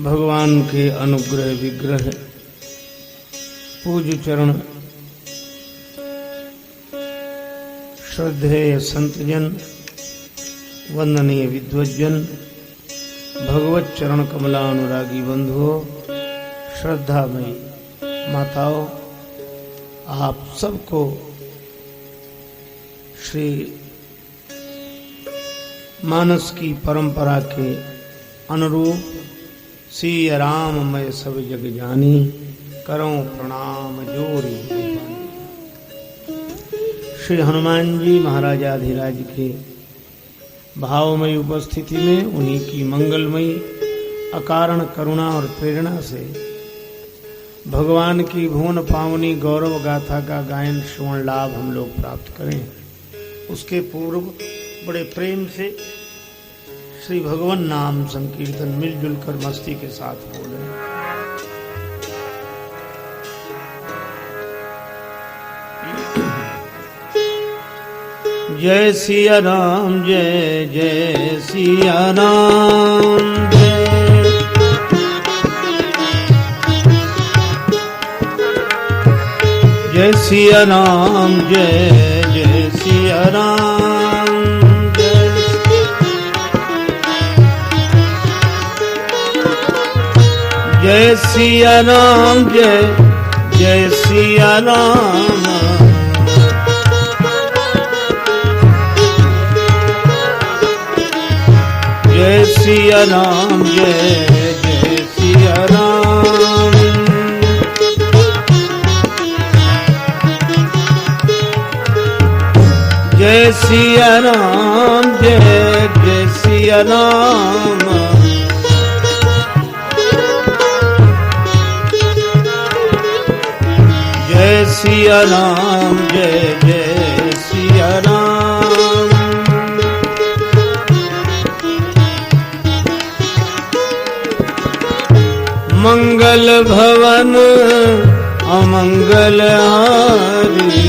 भगवान के अनुग्रह विग्रह पूज्य चरण श्रद्धेय संतजन वंदनीय विद्वज्जन भगवत चरण कमलानुरागी बंधुओं श्रद्धामयी माताओं, आप सबको श्री मानस की परंपरा के अनुरूप सिया राम मैं सब जग जानी करो प्रणाम जोरी। श्री हनुमान जी महाराजाधिराज के भावमयी उपस्थिति में उन्हीं की मंगलमयी अकारण करुणा और प्रेरणा से भगवान की भुवन पावनी गौरव गाथा का गायन श्रवण लाभ हम लोग प्राप्त करें। उसके पूर्व बड़े प्रेम से श्री भगवान नाम संकीर्तन मिलजुल कर मस्ती के साथ बोले। जय सिया राम जय जय सिया राम जय सिया राम जय जय सिया राम जय सिया राम जय जय सिया राम जय सिया राम जय जय सिया राम जय सिया राम जय जय सिया राम जय सिया राम जय जय सिया राम मंगल भवन अमंगल हारी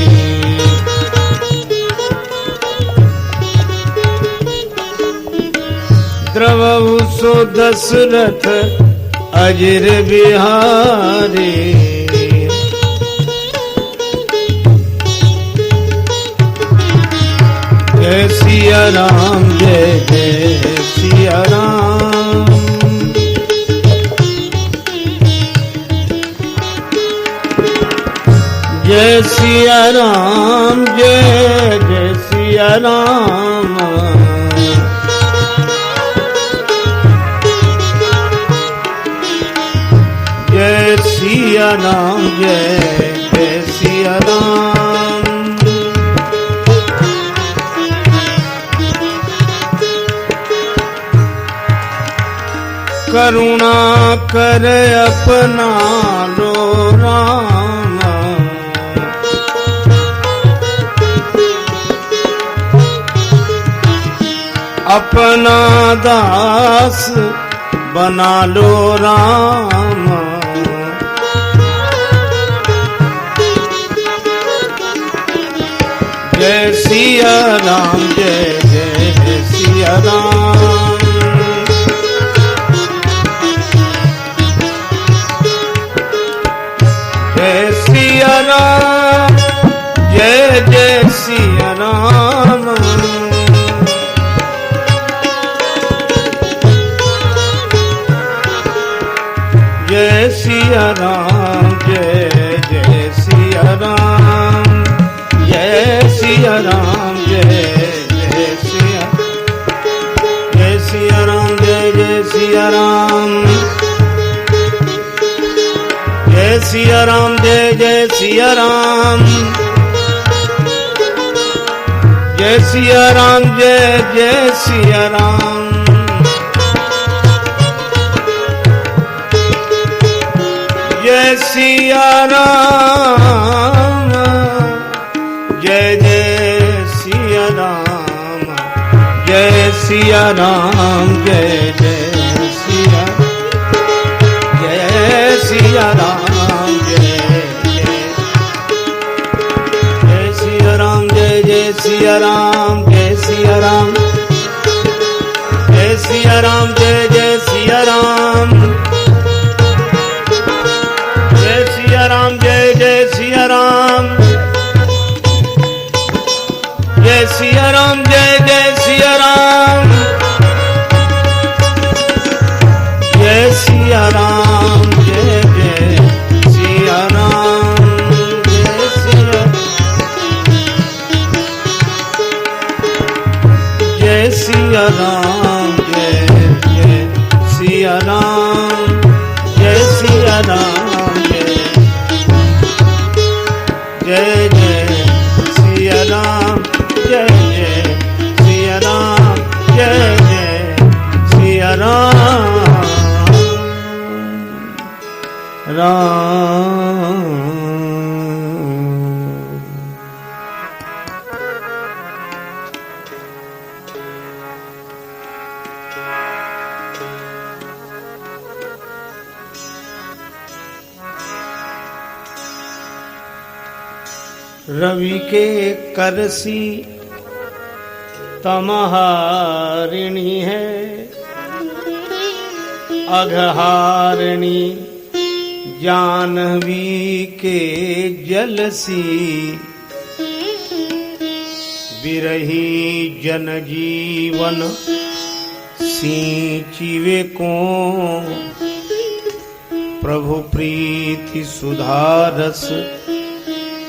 द्रवहु सो दशरथ अजिर बिहारी जय सिया राम जय जय सिया राम जय सिया राम जय जय सिया राम जय सिया राम जय जय सिया राम करुणा कर अपना लो राम अपना दास बना लो राम जय सिया राम जय जय सिया राम जय सिया राम जय जय सिया राम जय सिया राम जय जय सिया राम जय सिया राम जय जय सिया जय सिया राम जय जय सिया राम जय सिया राम जय जय सिया राम जय सिया राम जय जय सिया राम जय सिया राम जय जय सिया राम जय सिया राम जय जय सिया जय सिया राम जय जय सिया राम जय जय सिया राम जय सिया राम जय सिया राम जय जय सिया राम सिया राम, जय सिया राम, जय जय सिया राम, जय सिया राम, जय जय सिया राम, जय सिया, जय सिया राम, जय जय सिया राम, जय सिया राम, जय जय सिया राम, जय जय सिया राम, जय जय सिया राम, राम। रवि के करसी तमहारिणी है, अघहारिणी जानवी के जलसी, बिरही जनजीवन सींचिवे को, प्रभु प्रीति सुधारस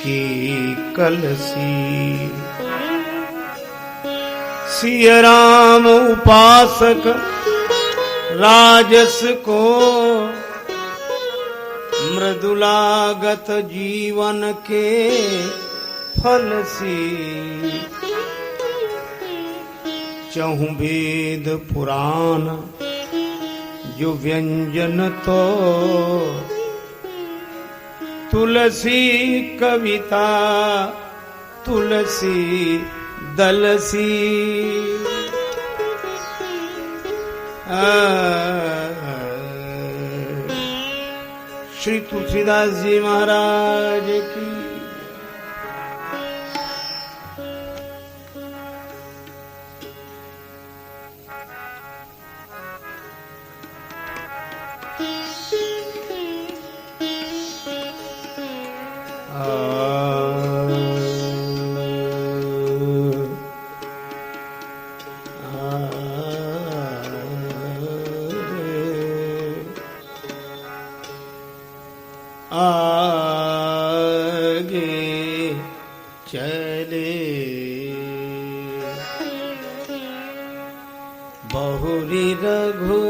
की कलसी। सिया राम उपासक राजस को, मृदुलागत जीवन के फलसी, चहु वेद पुराण जो व्यंजन तो, तुलसी कविता तुलसी दलसी। श्री तुलसीदास जी महाराज की। आगे चले बहुरी रघु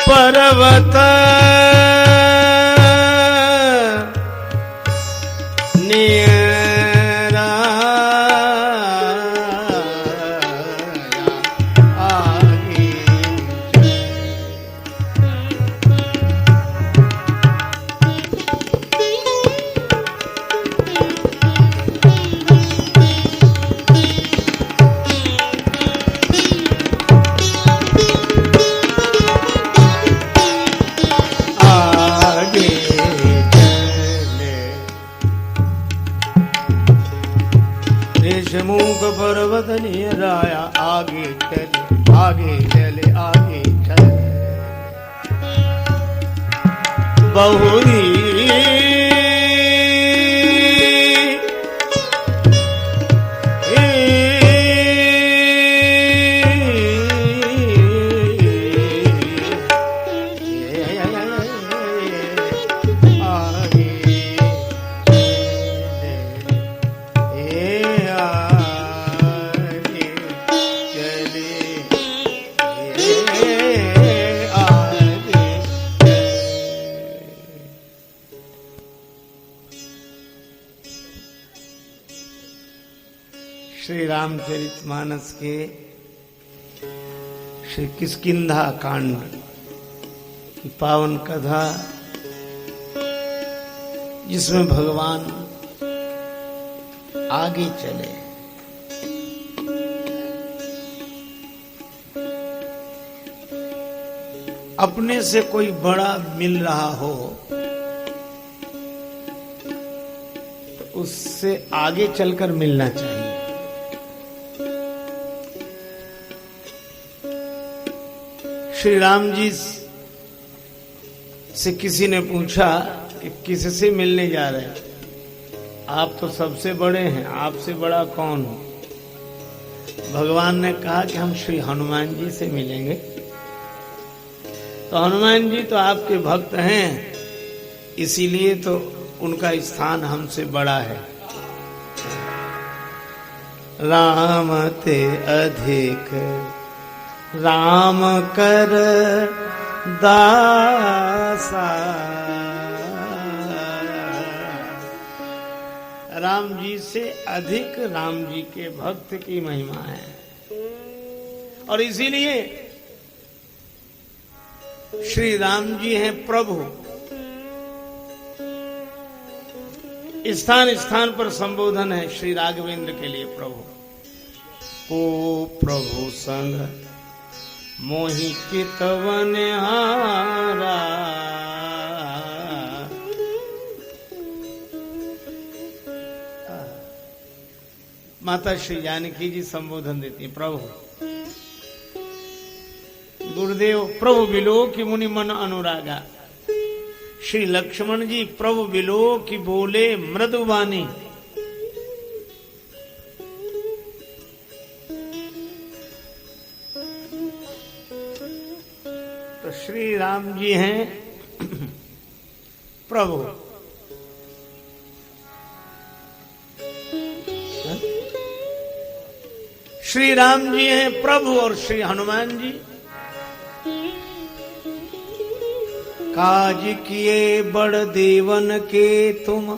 पर्वत नियरा आगे मूक पर्वत निराया आगे चले आगे चले आगे चले बहुरी श्री रामचरितमानस के श्री किष्किंधा कांड की पावन कथा, जिसमें भगवान आगे चले। अपने से कोई बड़ा मिल रहा हो तो उससे आगे चलकर मिलना चाहिए। श्री राम जी से किसी ने पूछा कि किससे मिलने जा रहे हैं? आप तो सबसे बड़े हैं, आपसे बड़ा कौन हो? भगवान ने कहा कि हम श्री हनुमान जी से मिलेंगे। तो हनुमान जी तो आपके भक्त हैं, इसीलिए तो उनका स्थान हमसे बड़ा है। राम ते अधिक राम कर दासा। राम जी से अधिक राम जी के भक्त की महिमा है, और इसीलिए श्री राम जी हैं प्रभु। स्थान स्थान पर संबोधन है श्री राघवेंद्र के लिए प्रभु को। प्रभु संग मोहि चितवन हारा, माता श्री जानकी जी संबोधन देती है प्रभु। गुरुदेव प्रभु बिलो की मुनि मन अनुरागा। श्री लक्ष्मण जी प्रभु बिलो की बोले मृदुवानी। तो श्री राम जी हैं प्रभु। श्री राम जी हैं प्रभु और श्री हनुमान जी काज किए बड़ देवन के तुम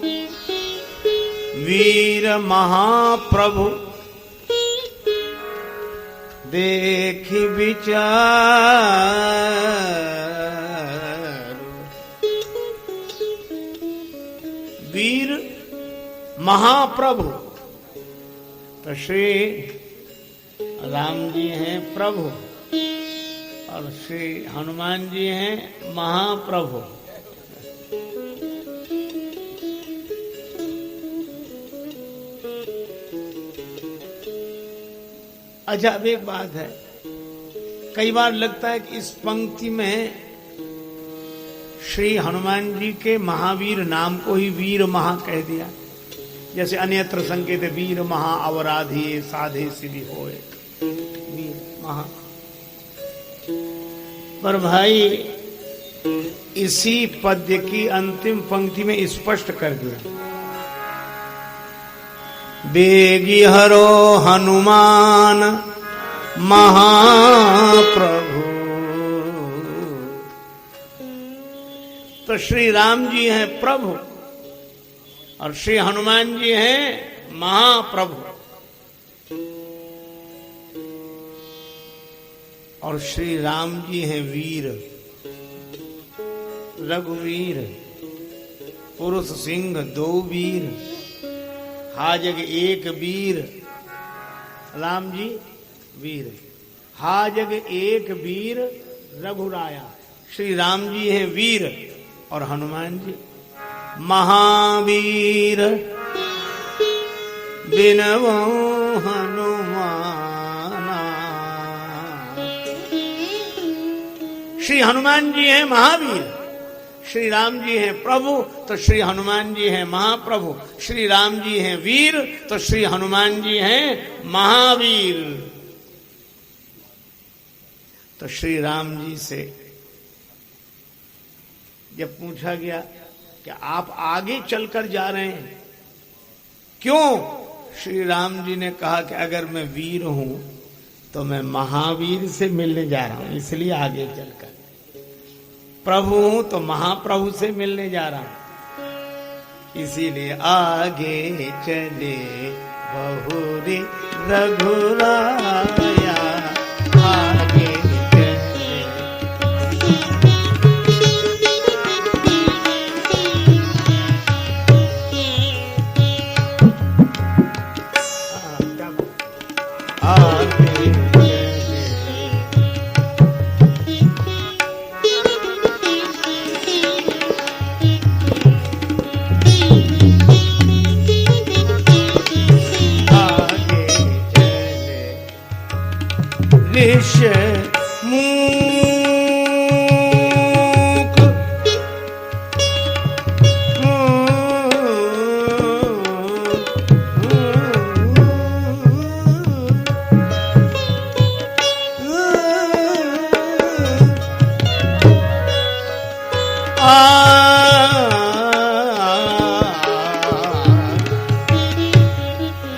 वीर महाप्रभु, देखि विचार। वीर महाप्रभु, तो श्री राम जी हैं प्रभु और श्री हनुमान जी हैं महाप्रभु। अच्छा, अब एक बात है, कई बार लगता है कि इस पंक्ति में श्री हनुमान जी के महावीर नाम को ही वीर महा कह दिया, जैसे अन्यत्र संकेत वीर महा अवराधी साधे सिद्धि होए, वीर महा। पर भाई इसी पद्य की अंतिम पंक्ति में स्पष्ट कर दिया, बेगी हरो हनुमान महाप्रभु। तो श्री राम जी हैं प्रभु और श्री हनुमान जी हैं महाप्रभु, और श्री राम जी हैं वीर, रघुवीर, पुरुष सिंह दो वीर, हाजग एक वीर। राम जी वीर, हाजग एक वीर रघुराया। श्री राम जी हैं वीर और हनुमान जी महावीर। बिनवो हनुमान। श्री हनुमान जी हैं महावीर, श्री राम जी हैं प्रभु, तो श्री हनुमान जी हैं महाप्रभु। श्री राम जी हैं वीर, तो श्री हनुमान जी हैं महावीर। तो श्री राम जी से जब पूछा गया कि आप आगे चलकर जा रहे हैं क्यों, श्री राम जी ने कहा कि अगर मैं वीर हूं तो मैं महावीर से मिलने जा रहा हूं, इसलिए आगे चलकर। प्रभु हूं तो महाप्रभु से मिलने जा रहा हूं, इसीलिए आगे चले बहुरी रघुराया आगे चले। आगे ऋष मूक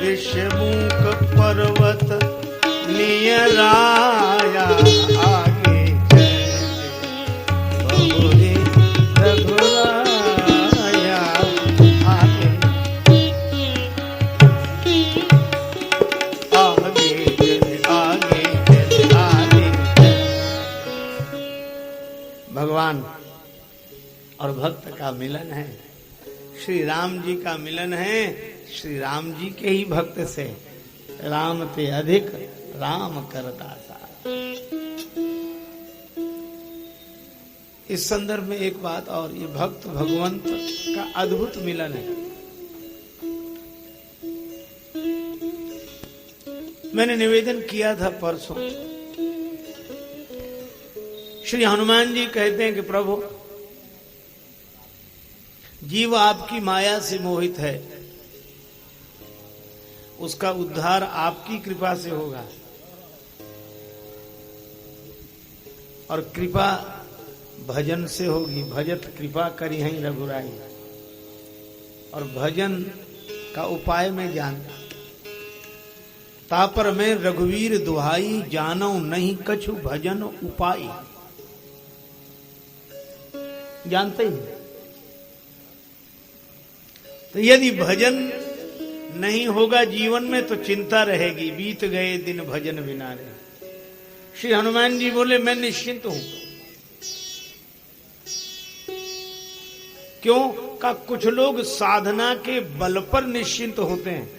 ऋषमुख पर्वत नियराया आगे चले। बहुरी रघुराया आगे आगे चले, आगे चले, आगे चले। भगवान और भक्त का मिलन है, श्री राम जी का मिलन है। श्री राम जी के ही भक्त से राम ते अधिक राम करता था। इस संदर्भ में एक बात और, ये भक्त भगवंत का अद्भुत मिलन है। मैंने निवेदन किया था परसों, श्री हनुमान जी कहते हैं कि प्रभु, जीव आपकी माया से मोहित है, उसका उद्धार आपकी कृपा से होगा। और कृपा भजन से होगी। भजत कृपा करी है रघुराई। और भजन का उपाय मैं जानता, तापर में रघुवीर दुहाई, जानो नहीं कछु भजन उपाय। जानते ही। तो यदि भजन नहीं होगा जीवन में तो चिंता रहेगी, बीत गए दिन भजन बिना रे। श्री हनुमान जी बोले मैं निश्चिंत हूं। क्यों? का कुछ लोग साधना के बल पर निश्चिंत होते हैं।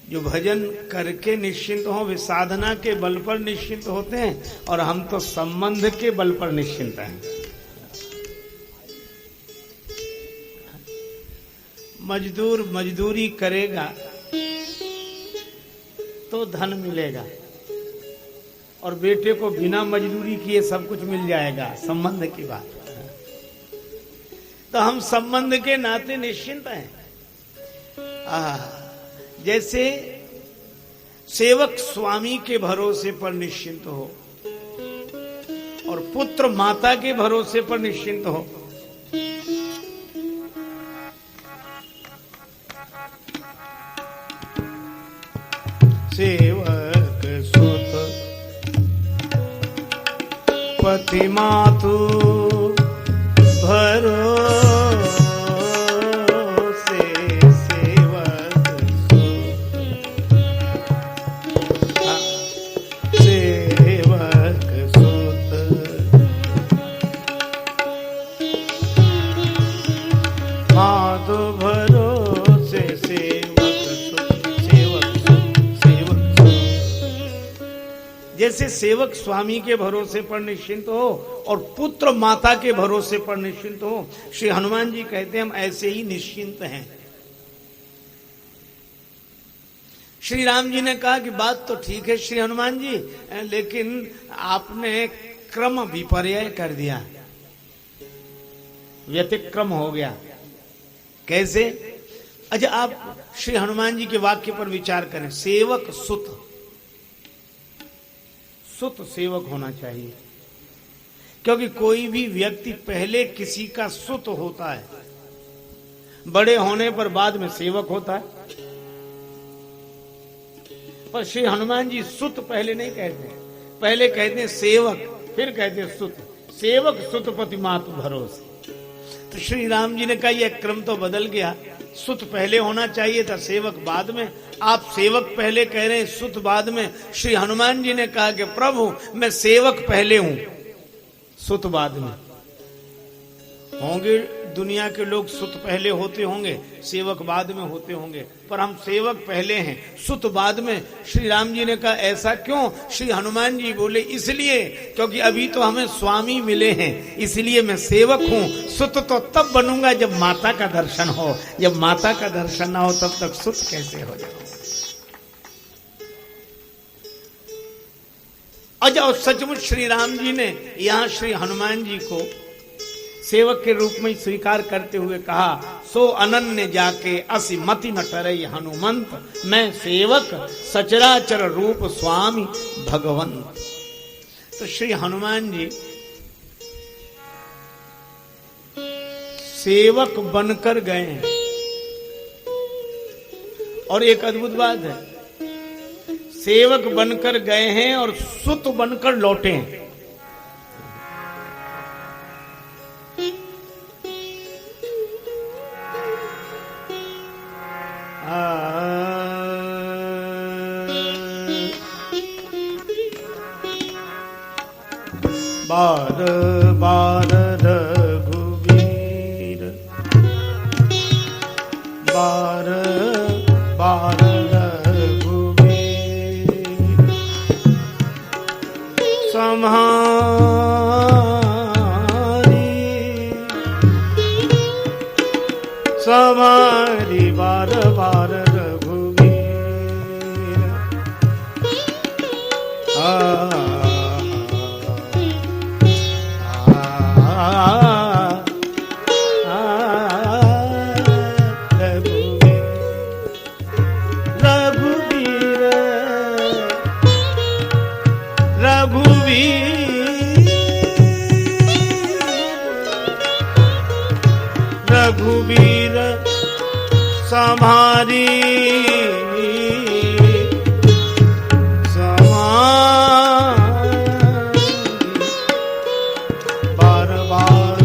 जो भजन करके निश्चिंत हो वे साधना के बल पर निश्चिंत होते हैं, और हम तो संबंध के बल पर निश्चिंत हैं। मजदूर मजदूरी करेगा तो धन मिलेगा, और बेटे को बिना मजदूरी किए सब कुछ मिल जाएगा। संबंध की बात। तो हम संबंध के नाते निश्चिंत हैं। जैसे सेवक स्वामी के भरोसे पर निश्चिंत हो, और पुत्र माता के भरोसे पर निश्चिंत हो। सेवक सुत पति मातु भरोसे, सेवक सुत मातु भरोसे, जैसे सेवक स्वामी के भरोसे पर निश्चिंत हो और पुत्र माता के भरोसे पर निश्चिंत हो, श्री हनुमान जी कहते हैं हम ऐसे ही निश्चिंत हैं। श्री राम जी ने कहा कि बात तो ठीक है श्री हनुमान जी, लेकिन आपने क्रम विपर्य कर दिया, व्यतिक्रम हो गया। कैसे? अच्छा, आप श्री हनुमान जी के वाक्य पर विचार करें। सेवक सुत, सुत सेवक होना चाहिए, क्योंकि कोई भी व्यक्ति पहले किसी का सुत होता है, बड़े होने पर बाद में सेवक होता है। पर श्री हनुमान जी सुत पहले नहीं कहते, पहले कहते हैं सेवक, फिर कहते हैं सुत। सेवक सुत पति मातु भरोसे। तो श्री राम जी ने कहा यह क्रम तो बदल गया, सुत पहले होना चाहिए था, सेवक बाद में। आप सेवक पहले कह रहे हैं, सुत बाद में। श्री हनुमान जी ने कहा कि प्रभु मैं सेवक पहले हूं, सुत बाद में। होंगे दुनिया के लोग सुत पहले होते होंगे, सेवक बाद में होते होंगे, पर हम सेवक पहले हैं, सुत बाद में। श्री राम जी ने कहा ऐसा क्यों? श्री हनुमान जी बोले इसलिए क्योंकि अभी तो हमें स्वामी मिले हैं, इसलिए मैं सेवक हूं। सुत तो तब बनूंगा जब माता का दर्शन हो, जब माता का दर्शन ना हो तब तक सुत कैसे हो जाओ। अजय सचमुच श्री राम जी ने यहां श्री हनुमान जी को सेवक के रूप में स्वीकार करते हुए कहा, सो अनन्य जाके असि मति न टरई हनुमंत, मैं सेवक सचराचर रूप स्वामी भगवंत। तो श्री हनुमान जी सेवक बनकर गए हैं। और एक अद्भुत बात है, सेवक बनकर गए हैं और सुत बनकर लौटे हैं। बार बार रघुवीर, बार बार रघुवीर, सम्हारी सम्हारी बार बार रघुवीर। रघुवीर सम्हारी बार बार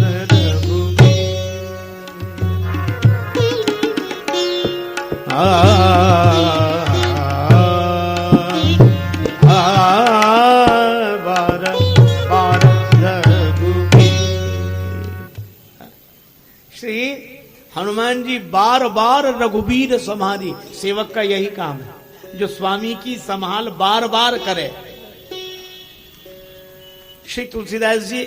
हनुमान जी बार बार रघुबीर सम्हारी। सेवक का यही काम है, जो स्वामी की संभाल बार बार करे। श्री तुलसीदास जी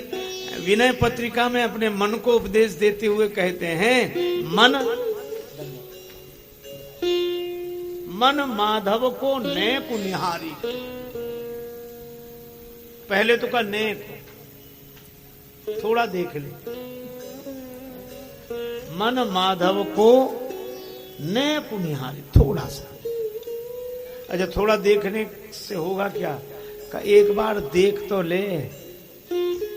विनय पत्रिका में अपने मन को उपदेश देते हुए कहते हैं, मन माधव को नेक निहारी। पहले तो का नेक थोड़ा देख ले, मन माधव को नेक निहारी, थोड़ा सा। अच्छा थोड़ा देखने से होगा क्या? का एक बार देख तो ले,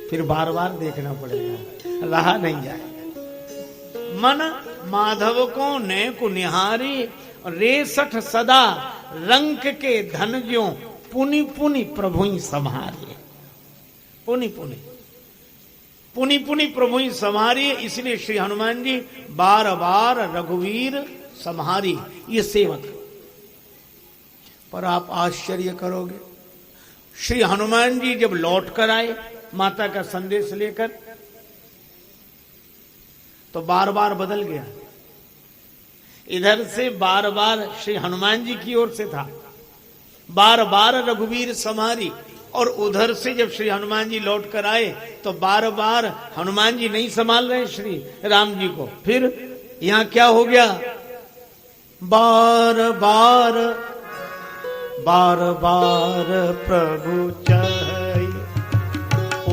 फिर बार बार देखना पड़ेगा, रहा नहीं जाएगा। मन माधव को नेक निहारी, रेसठ सदा रंक के धन ज्यों, पुनि पुनि प्रभु संहारे। पुनि पुनि पुनि पुनि प्रभु संहारी। इसलिए श्री हनुमान जी बार बार रघुवीर संहारी, ये सेवक। पर आप आश्चर्य करोगे, श्री हनुमान जी जब लौट कर आए माता का संदेश लेकर, तो बार बार बदल गया। इधर से बार बार श्री हनुमान जी की ओर से था, बार बार रघुवीर संहारी, और उधर से जब श्री हनुमान जी लौट कर आए तो बार बार हनुमान जी नहीं संभाल रहे श्री राम जी को। फिर यहां क्या हो गया? बार बार बार बार प्रभु चाहे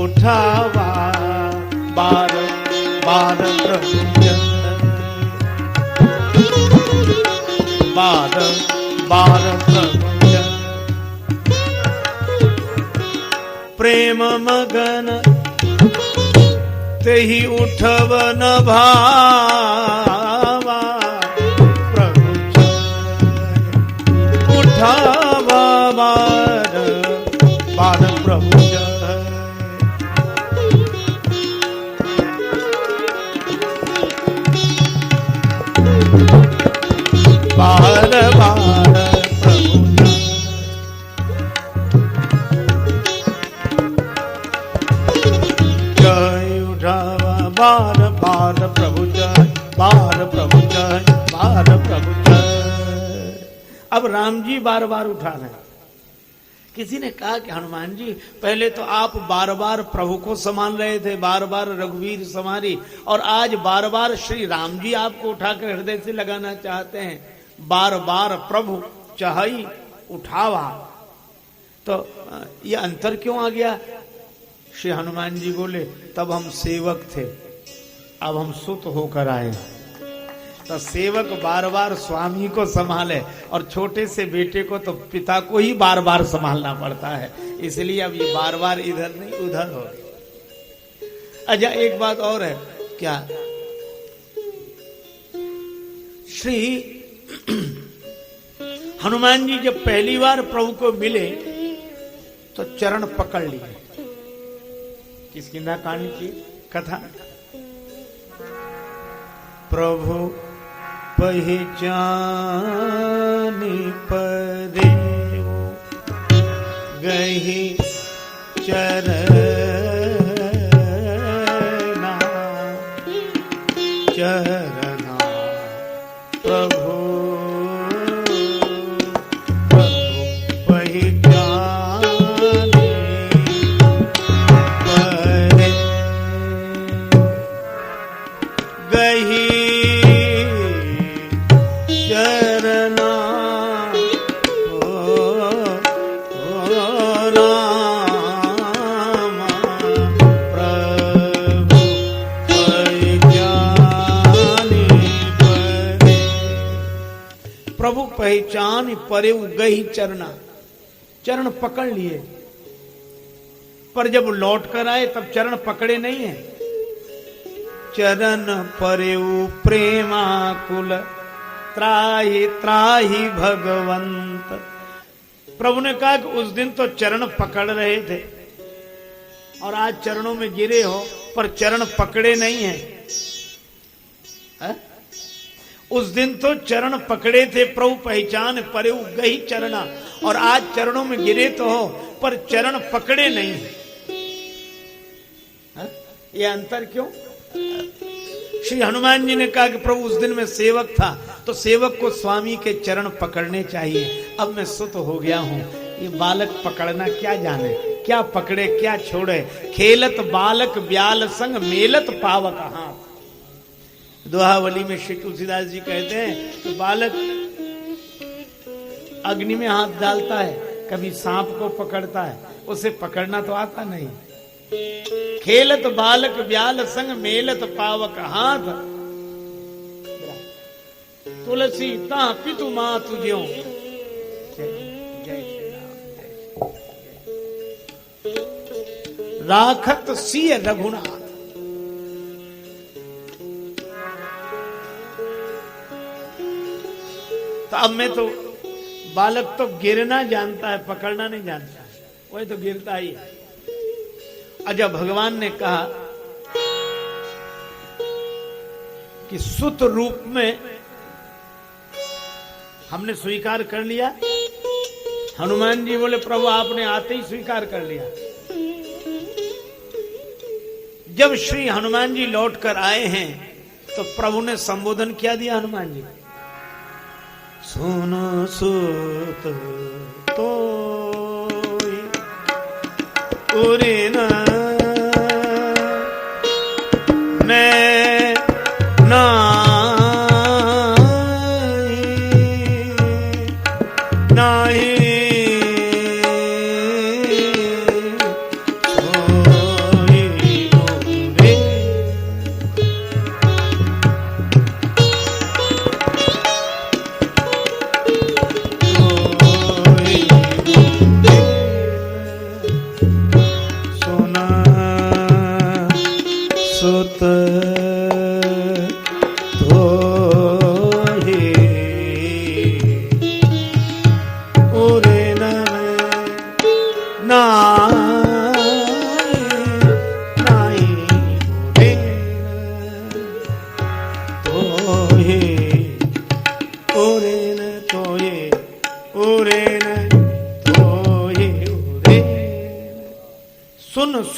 उठावा, बार बार प्रभु चाहे, बार बार प्रभु प्रेम मगन तेहि उठव न भावा, प्रभु उठावा बार बार प्रभु बार बार प्रभु जय उठावा बार बार प्रभु जय, बार प्रभु जय, बार प्रभु जय। अब राम जी बार बार उठा रहे हैं। किसी ने कहा कि हनुमान जी पहले तो आप बार बार प्रभु को संभाल रहे थे, बार बार रघुवीर संभारी, और आज बार बार श्री राम जी आपको उठाकर हृदय से लगाना चाहते हैं। बार बार प्रभु चाहई उठावा, तो ये अंतर क्यों आ गया? श्री हनुमान जी बोले तब हम सेवक थे, अब हम सुत होकर आए। तो सेवक बार बार स्वामी को संभाले, और छोटे से बेटे को तो पिता को ही बार बार संभालना पड़ता है, इसलिए अब ये बार बार इधर नहीं उधर हो गए। अच्छा, एक बात और है, क्या श्री हनुमान जी जब पहली बार प्रभु को मिले तो चरण पकड़ लिए। किसकी ना कांड की कथा? प्रभु पहचानी परे गही चरना, चरना प्रभु पहचान परे गही चरना, चरण पकड़ लिए, पर जब लौट कर आए तब चरण पकड़े नहीं है। चरण परेऊ प्रेमाकुल त्राहि त्राहि भगवंत। प्रभु ने कहा कि उस दिन तो चरण पकड़ रहे थे और आज चरणों में गिरे हो, पर चरण पकड़े नहीं है, है? उस दिन तो चरण पकड़े थे, प्रभु पहचान परे गही चरना, और आज चरणों में गिरे तो हो पर चरण पकड़े नहीं है। ये अंतर क्यों? श्री हनुमान जी ने कहा कि प्रभु उस दिन में सेवक था तो सेवक को स्वामी के चरण पकड़ने चाहिए, अब मैं सुत हो गया हूं, ये बालक पकड़ना क्या जाने, क्या पकड़े क्या छोड़े। खेलत बालक ब्याल संग मेलत पावक हाथ। दोहावली में श्री तुलसीदास जी कहते हैं कि बालक अग्नि में हाथ डालता है, कभी सांप को पकड़ता है, उसे पकड़ना तो आता नहीं। खेलत बालक ब्याल संग मेलत पावक हाथ, तुलसी ता पितु माँ तुझ्यो। राखत सिय रघुनाथ। तो अब मैं तो बालक तो गिरना जानता है, पकड़ना नहीं जानता है, वही तो गिरता ही है। अजब भगवान ने कहा कि सुत रूप में हमने स्वीकार कर लिया। हनुमान जी बोले प्रभु आपने आते ही स्वीकार कर लिया। जब श्री हनुमान जी लौट कर आए हैं तो प्रभु ने संबोधन क्या दिया हनुमान जी? सुनो सुत तो उरे न मैं ना सोना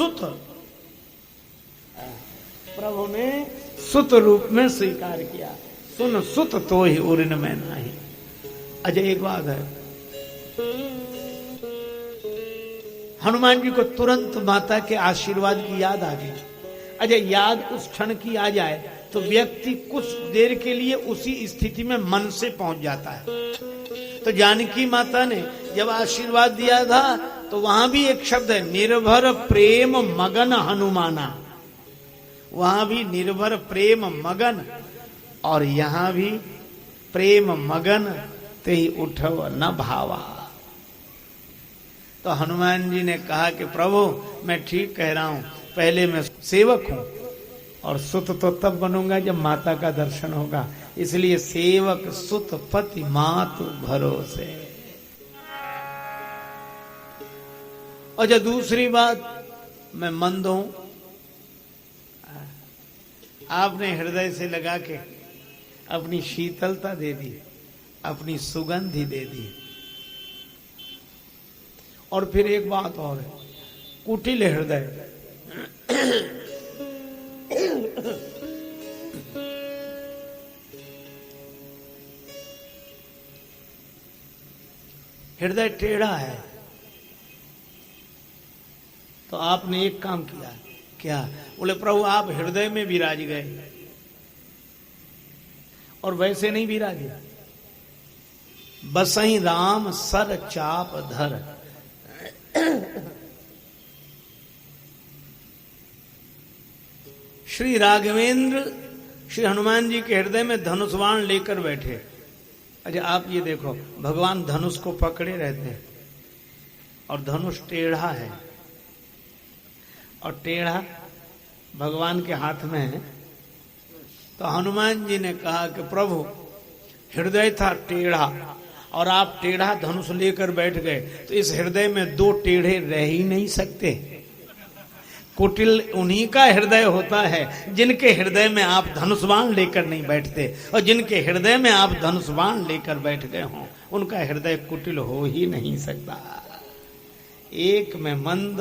सुत, प्रभु ने सुत रूप में स्वीकार किया। सुन सुत तो ही उरिन में नहीं। अच्छा एक बात है, हनुमान जी को तुरंत माता के आशीर्वाद की याद आ गई। अच्छा याद उस क्षण की आ जाए तो व्यक्ति कुछ देर के लिए उसी स्थिति में मन से पहुंच जाता है। तो जानकी माता ने जब आशीर्वाद दिया था तो वहां भी एक शब्द है, निर्भर प्रेम मगन हनुमाना। वहां भी निर्भर प्रेम मगन और यहां भी प्रेम मगन ते उठव न भावा। तो हनुमान जी ने कहा कि प्रभु मैं ठीक कह रहा हूं, पहले मैं सेवक हूं और सुत तो तब बनूंगा जब माता का दर्शन होगा, इसलिए सेवक सुत पति मातु भरोसे। और जब दूसरी बात, मैं मंद हूं, आपने हृदय से लगा के अपनी शीतलता दे दी, अपनी सुगंधि दे दी। और फिर एक बात और है, कुटिल हृदय। हृदय टेढ़ा है। तो आपने एक काम किया, क्या? बोले प्रभु आप हृदय में विराज गए और वैसे नहीं विराजे, बसहि राम सर चाप धर। श्री राघवेंद्र श्री हनुमान जी के हृदय में धनुष बाण लेकर बैठे। अच्छा आप ये देखो, भगवान धनुष को पकड़े रहते हैं और धनुष टेढ़ा है और टेढ़ा भगवान के हाथ में है। तो हनुमान जी ने कहा कि प्रभु हृदय था टेढ़ा और आप टेढ़ा धनुष लेकर बैठ गए, तो इस हृदय में दो टेढ़े रह ही नहीं सकते। कुटिल उन्हीं का हृदय होता है जिनके हृदय में आप धनुष बाण लेकर नहीं बैठते, और जिनके हृदय में आप धनुष बाण लेकर बैठ गए हों उनका हृदय कुटिल हो ही नहीं सकता। एक में मंद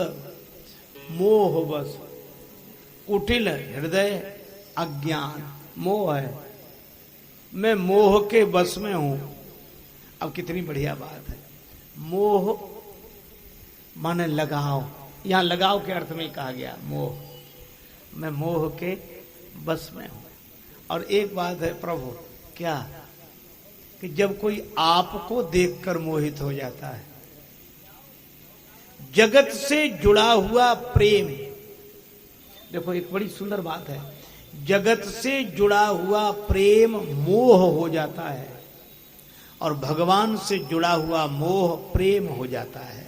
मोह बस, कुटिल हृदय अज्ञान मोह है। मैं मोह के बस में हूं। अब कितनी बढ़िया बात है, मोह माने लगाव, यहां लगाव के अर्थ में कहा गया मोह। मैं मोह के बस में हूं। और एक बात है प्रभु, क्या? कि जब कोई आपको देखकर मोहित हो जाता है, जगत से जुड़ा हुआ प्रेम, देखो एक बड़ी सुंदर बात है, जगत से जुड़ा हुआ प्रेम मोह हो जाता है और भगवान से जुड़ा हुआ मोह प्रेम हो जाता है।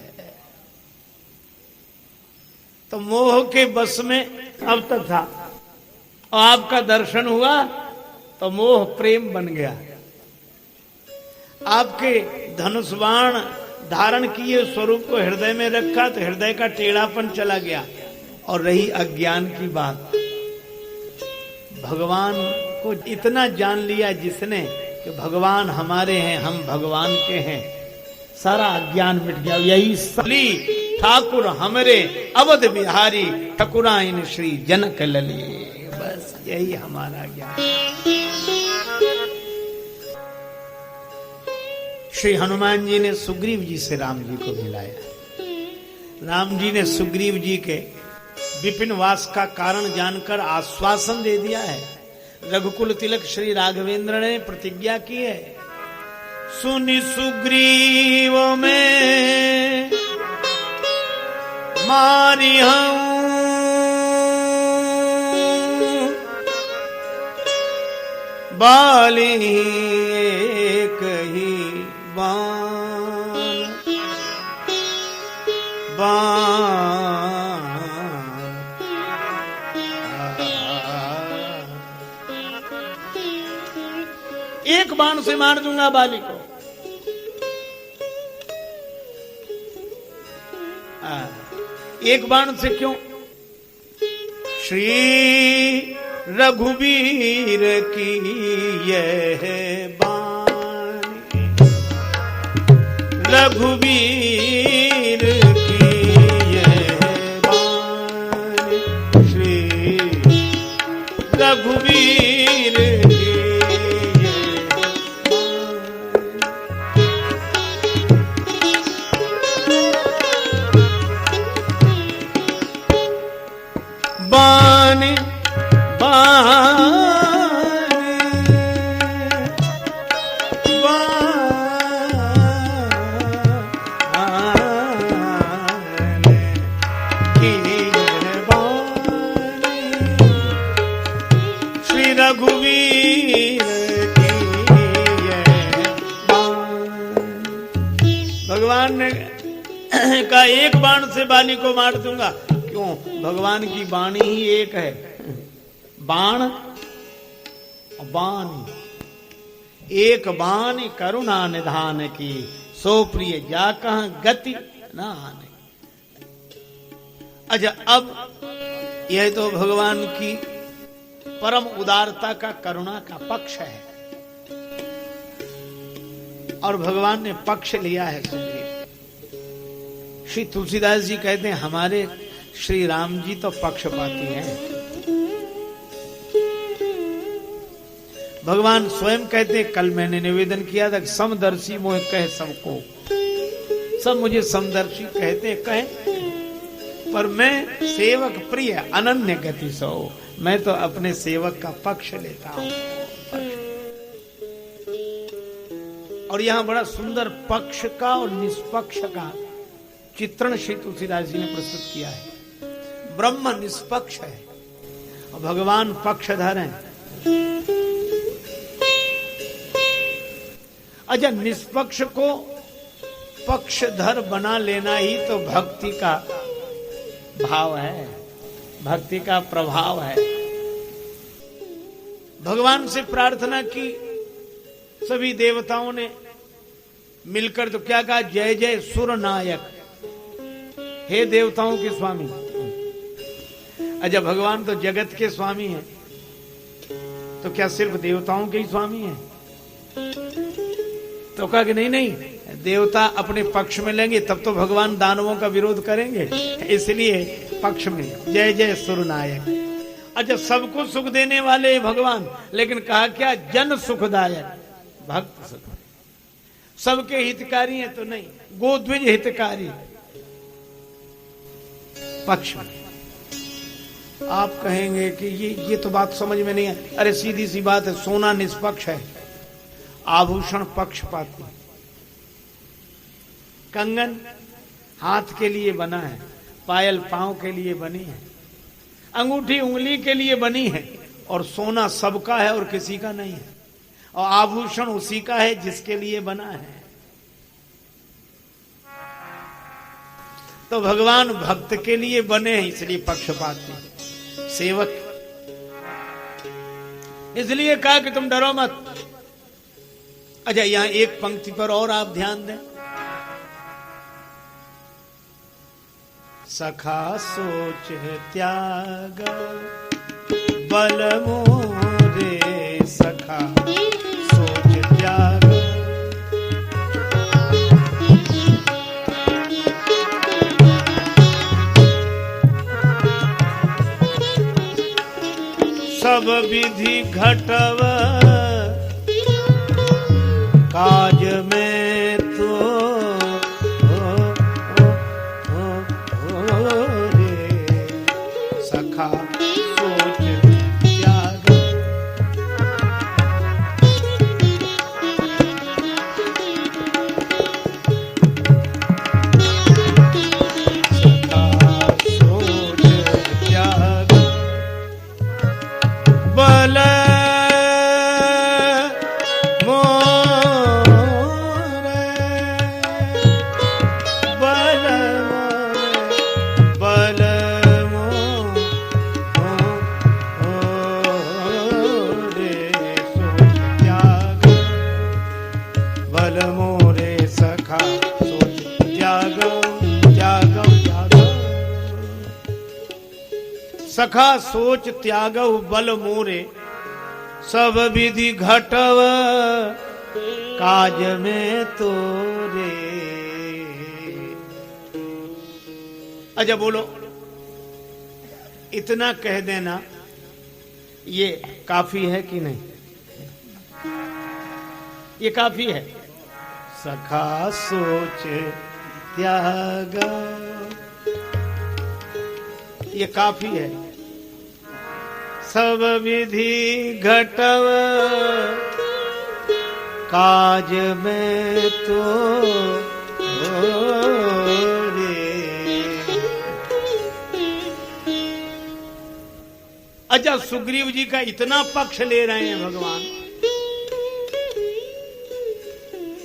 तो मोह के बस में अब तक था और आपका दर्शन हुआ तो मोह प्रेम बन गया। आपके धनुष बाण धारण किए स्वरूप को हृदय में रखा तो हृदय का टेढ़ापन चला गया। और रही अज्ञान की बात, भगवान को इतना जान लिया जिसने कि भगवान हमारे हैं, हम भगवान के हैं, सारा अज्ञान मिट गया। यही सली ठाकुर हमरे अवध बिहारी ठकुराइन श्री जनक लली, बस यही हमारा ज्ञान। श्री हनुमान जी ने सुग्रीव जी से राम जी को मिलाया। राम जी ने सुग्रीव जी के विपिन वास का कारण जानकर आश्वासन दे दिया है। रघुकुल तिलक श्री राघवेंद्र ने प्रतिज्ञा की है, सुनि सुग्रीव में मारी हूं बाली एक ही बाण एक बाण से मार दूंगा बाली को। एक बाण से क्यों? श्री रघुवीर की यह बाणी, रघुवीर की यह बाणी रघुवीर की बानी रघुवीर भगवान ने कहा एक बाण से बाली को मार दूंगा। क्यों? भगवान की वाणी ही एक है। बाण बाणी एक बाणी करुणा निधान की, सो प्रिय जा कहां गति ना आने। अच्छा, अब यह तो भगवान की परम उदारता का, करुणा का पक्ष है और भगवान ने पक्ष लिया है सुग्रीव। श्री तुलसीदास जी कहते हैं हमारे श्री राम जी तो पक्षपाती हैं। भगवान स्वयं कहते, कल मैंने निवेदन किया था, समदर्शी मोह कहे सबको, सब मुझे समदर्शी कहते कहे, पर मैं सेवक प्रिय अनन्य गति सो, मैं तो अपने सेवक का पक्ष लेता हूं। और यहां बड़ा सुंदर पक्ष का और निष्पक्ष का चित्रण श्री तुलसीदास जी ने प्रस्तुत किया है। ब्रह्म निष्पक्ष है और भगवान पक्षधर हैं। अच्छा, निष्पक्ष को पक्षधर बना लेना ही तो भक्ति का भाव है, भक्ति का प्रभाव है। भगवान से प्रार्थना की सभी देवताओं ने मिलकर, तो क्या कहा? जय जय सुर नायक, हे देवताओं के स्वामी। अच्छा, भगवान तो जगत के स्वामी हैं, तो क्या सिर्फ देवताओं के ही स्वामी हैं? तो कहा कि नहीं नहीं, देवता अपने पक्ष में लेंगे तब तो भगवान दानवों का विरोध करेंगे, इसलिए पक्ष में जय जय सुरनायक। अच्छा, सबको सुख देने वाले भगवान, लेकिन कहा क्या? जन सुखदायक, भक्त सुख, सबके हितकारी है तो नहीं, गोद्विज हितकारी पक्ष में। आप कहेंगे कि ये तो बात समझ में नहीं है। अरे सीधी सी बात है, सोना निष्पक्ष है, आभूषण पक्षपाती, कंगन हाथ के लिए बना है, पायल पांव के लिए बनी है, अंगूठी उंगली के लिए बनी है, और सोना सबका है और किसी का नहीं है, और आभूषण उसी का है जिसके लिए बना है। तो भगवान भक्त के लिए बने हैं, इसलिए पक्षपाती सेवक, इसलिए कहा कि तुम डरो मत। अच्छा, यहां एक पंक्ति पर और आप ध्यान दें, सखा सोच त्याग बल मोरे, सखा सोच त्याग सब विधि घटव काज में तो रे, सखा सोच त्याग। सखा सोच त्याग बल सखा सोच त्यागव बल मोरे, सब विधि घटव काज में तोरे। अच्छा बोलो, इतना कह देना ये काफी है कि नहीं? ये काफी है। सखा सोच त्याग, ये काफी है। सब विधि घटव काज में तो अच्छा, सुग्रीव जी का इतना पक्ष ले रहे हैं भगवान,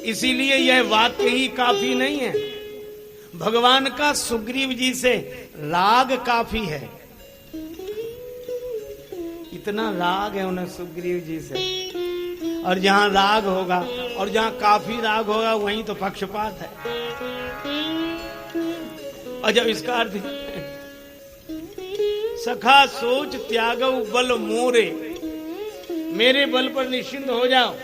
इसीलिए यह वाक्य ही काफी नहीं है। भगवान का सुग्रीव जी से राग काफी है। इतना राग है उन्हें सुग्रीव जी से, और जहां राग होगा और जहां काफी राग होगा वहीं तो पक्षपात है। और जब इसका अर्थ सखा सोच त्यागो बल मोरे, मेरे बल पर निश्चिंत हो जाओ।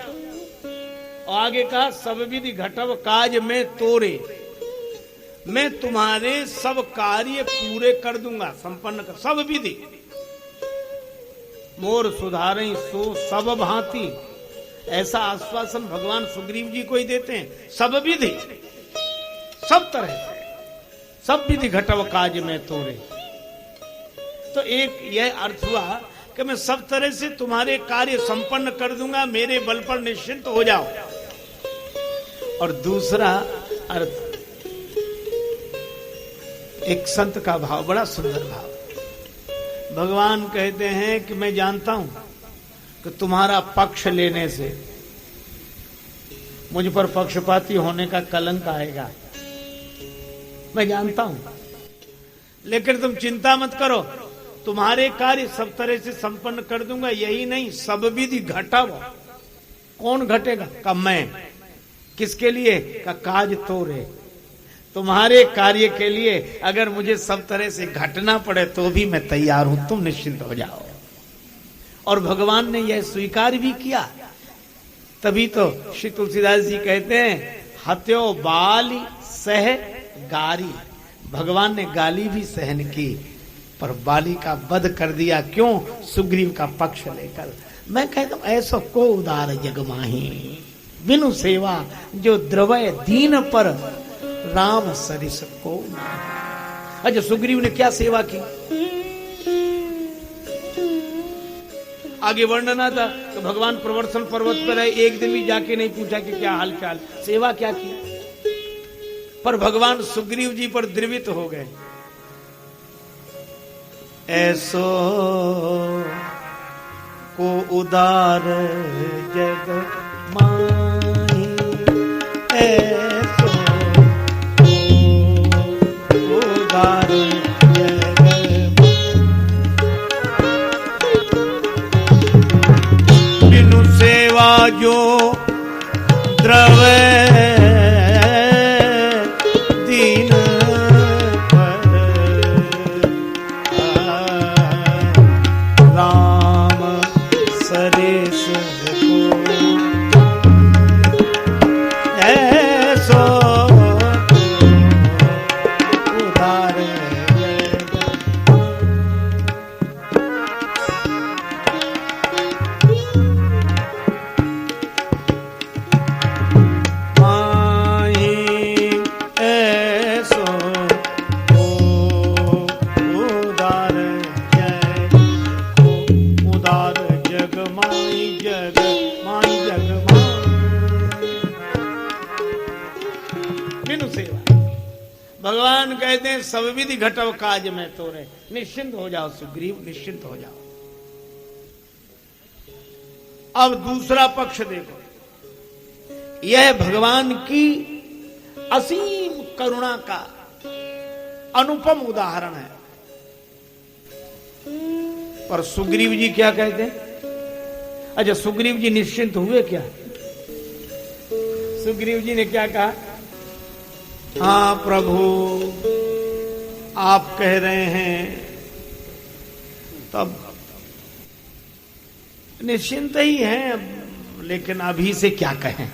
और आगे कहा सब विधि घटव काज में तोरे, मैं तुम्हारे सब कार्य पूरे कर दूंगा, संपन्न कर। सब विधि मोर सुधारे सो सब भांति, ऐसा आश्वासन भगवान सुग्रीव जी को ही देते हैं। सब विधि, सब तरह से, सब विधि घटव काज में तोरे। तो एक यह अर्थ हुआ कि मैं सब तरह से तुम्हारे कार्य संपन्न कर दूंगा, मेरे बल पर निश्चिंत हो जाओ। और दूसरा अर्थ, एक संत का भाव, बड़ा सुंदर भाव। भगवान कहते हैं कि मैं जानता हूं कि तुम्हारा पक्ष लेने से मुझ पर पक्षपाती होने का कलंक आएगा, मैं जानता हूं, लेकिन तुम चिंता मत करो, तुम्हारे कार्य सब तरह से संपन्न कर दूंगा। यही नहीं, सब विधि घटव। कौन घटेगा? का मैं। किसके लिए? का काज तोरे, तुम्हारे कार्य के लिए अगर मुझे सब तरह से घटना पड़े तो भी मैं तैयार हूं, तुम निश्चिंत हो जाओ। और भगवान ने यह स्वीकार भी किया। तभी तो श्री तुलसीदास जी कहते हैं, हत्यो बाली सह गारी। भगवान ने गाली भी सहन की, पर बाली का वध कर दिया। क्यों? सुग्रीव का पक्ष लेकर। मैं कहता हूं, ऐसा को उदार जग माही, बिनु सेवा जो द्रवय दीन पर राम सरिस को। अच्छा, सुग्रीव ने क्या सेवा की? आगे वर्णन आता तो भगवान प्रवर्तन पर्वत पर है, एक दिन भी जाके नहीं पूछा कि क्या हाल चाल, सेवा क्या की। पर भगवान सुग्रीव जी पर द्रवित हो गए। ऐसो को उदार जग माही, ऐसो को उदार जग माही, बिनु सेवा जो द्रवै भगवान कहते हैं सब विधि घटव काज में तोरे। निश्चिंत हो जाओ सुग्रीव, निश्चिंत हो जाओ। अब दूसरा पक्ष देखो, यह भगवान की असीम करुणा का अनुपम उदाहरण है। पर सुग्रीव जी क्या कहते हैं? अच्छा, सुग्रीव जी निश्चिंत हुए क्या? सुग्रीव जी ने क्या कहा? हाँ प्रभु, आप कह रहे हैं तब निश्चिंत ही हैं, लेकिन अभी से क्या कहें?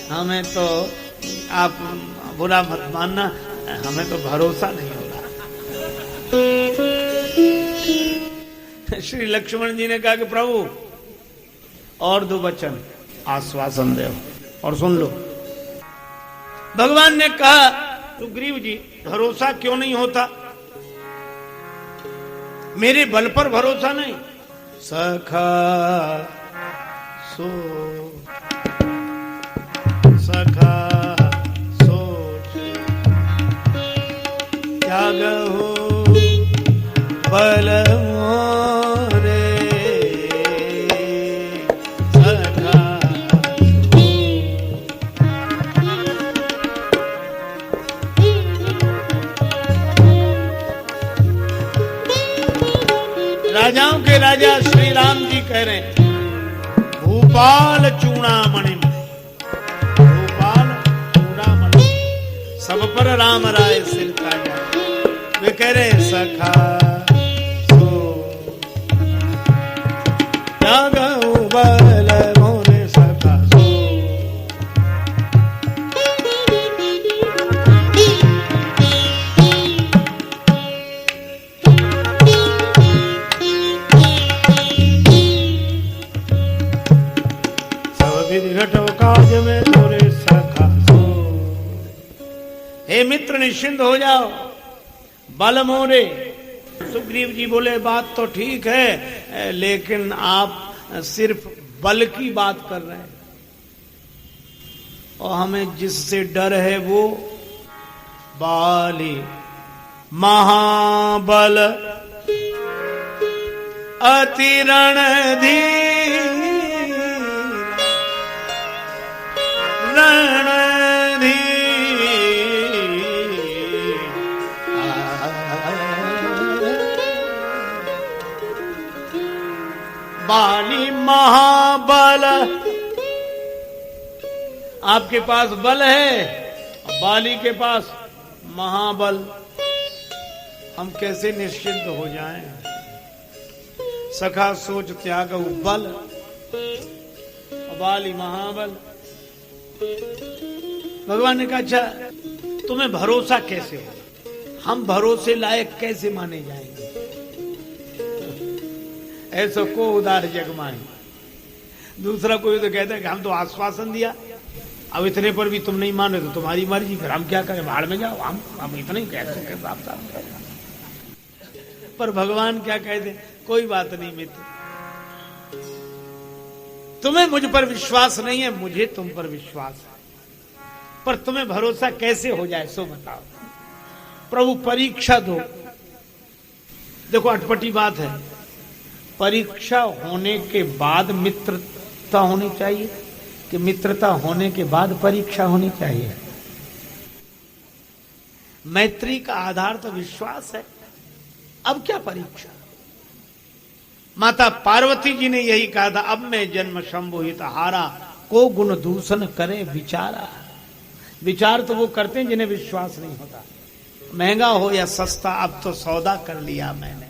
हमें तो, आप बुरा मत मानना, हमें तो भरोसा नहीं हो रहा। श्री लक्ष्मण जी ने कहा कि प्रभु और 2 वचन आश्वासन दो और सुन लो। भगवान ने कहा सुग्रीव जी भरोसा क्यों नहीं होता, मेरे बल पर भरोसा नहीं। सखा सोच त्याग हो बल मोरे सखा। राजाओं के राजा श्री राम जी कह रहे हैं भूपाल चूड़ामणि, भूपाल चूड़ामणि सब पर राम राय सिर ताजा। वे कह रहे सखा सो त्यागऊ बल मोरे सखा सो। काज में तोरे सखा सो। हे मित्र निश्चिंत हो जाओ बल मोरे। सुग्रीव जी बोले बात तो ठीक है लेकिन आप सिर्फ बल की बात कर रहे हैं और हमें जिससे डर है वो बाली महाबल अति रणधीर बाली महाबल। आपके पास बल है बाली के पास महाबल, हम कैसे निश्चिंत हो जाएं। सखा सोच त्याग बल बाली महाबल। भगवान ने कहा अच्छा तुम्हें भरोसा कैसे हो, हम भरोसे लायक कैसे माने जाएंगे। ऐसा को उदार जगमाही। दूसरा कोई तो कहता है कि हम तो आश्वासन दिया, अब इतने पर भी तुम नहीं मान रहे तो तुम्हारी मर्जी, फिर हम क्या करें, बाहर में जाओ, हम इतना ही कह सकते साफ। पर भगवान क्या कहते, कोई बात नहीं मित्र, तुम्हें मुझ पर विश्वास नहीं है, मुझे तुम पर विश्वास है, पर तुम्हें भरोसा कैसे हो जाए सो बताओ। प्रभु परीक्षा दो। देखो अटपटी बात है, परीक्षा होने के बाद मित्रता होनी चाहिए कि मित्रता होने के बाद परीक्षा होनी चाहिए। मैत्री का आधार तो विश्वास है, अब क्या परीक्षा। माता पार्वती जी ने यही कहा था, अब मैं जन्म शंभुहित हारा, को गुण दूषण करे विचारा। विचार तो वो करते हैं जिन्हें विश्वास नहीं होता, महंगा हो या सस्ता, अब तो सौदा कर लिया मैंने।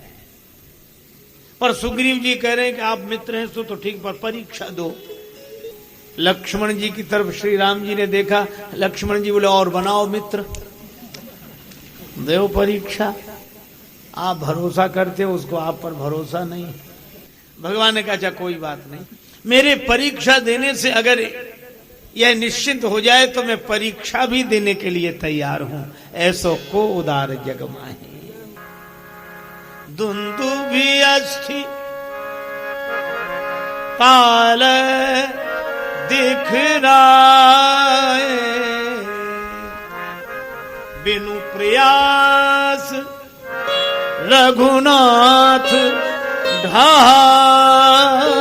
पर सुग्रीव जी कह रहे हैं कि आप मित्र हैं तो ठीक, पर परीक्षा दो। लक्ष्मण जी की तरफ श्री राम जी ने देखा, लक्ष्मण जी बोले और बनाओ मित्र, देव परीक्षा। आप भरोसा करते हो उसको, आप पर भरोसा नहीं। भगवान ने कहा अच्छा कोई बात नहीं, मेरे परीक्षा देने से अगर यह निश्चिंत हो जाए तो मैं परीक्षा भी देने के लिए तैयार हूं। ऐसो को उदार जग माही, दुंदुभि अस्थि पाल दिख राए, बिनु प्रयास रघुनाथ ढाए।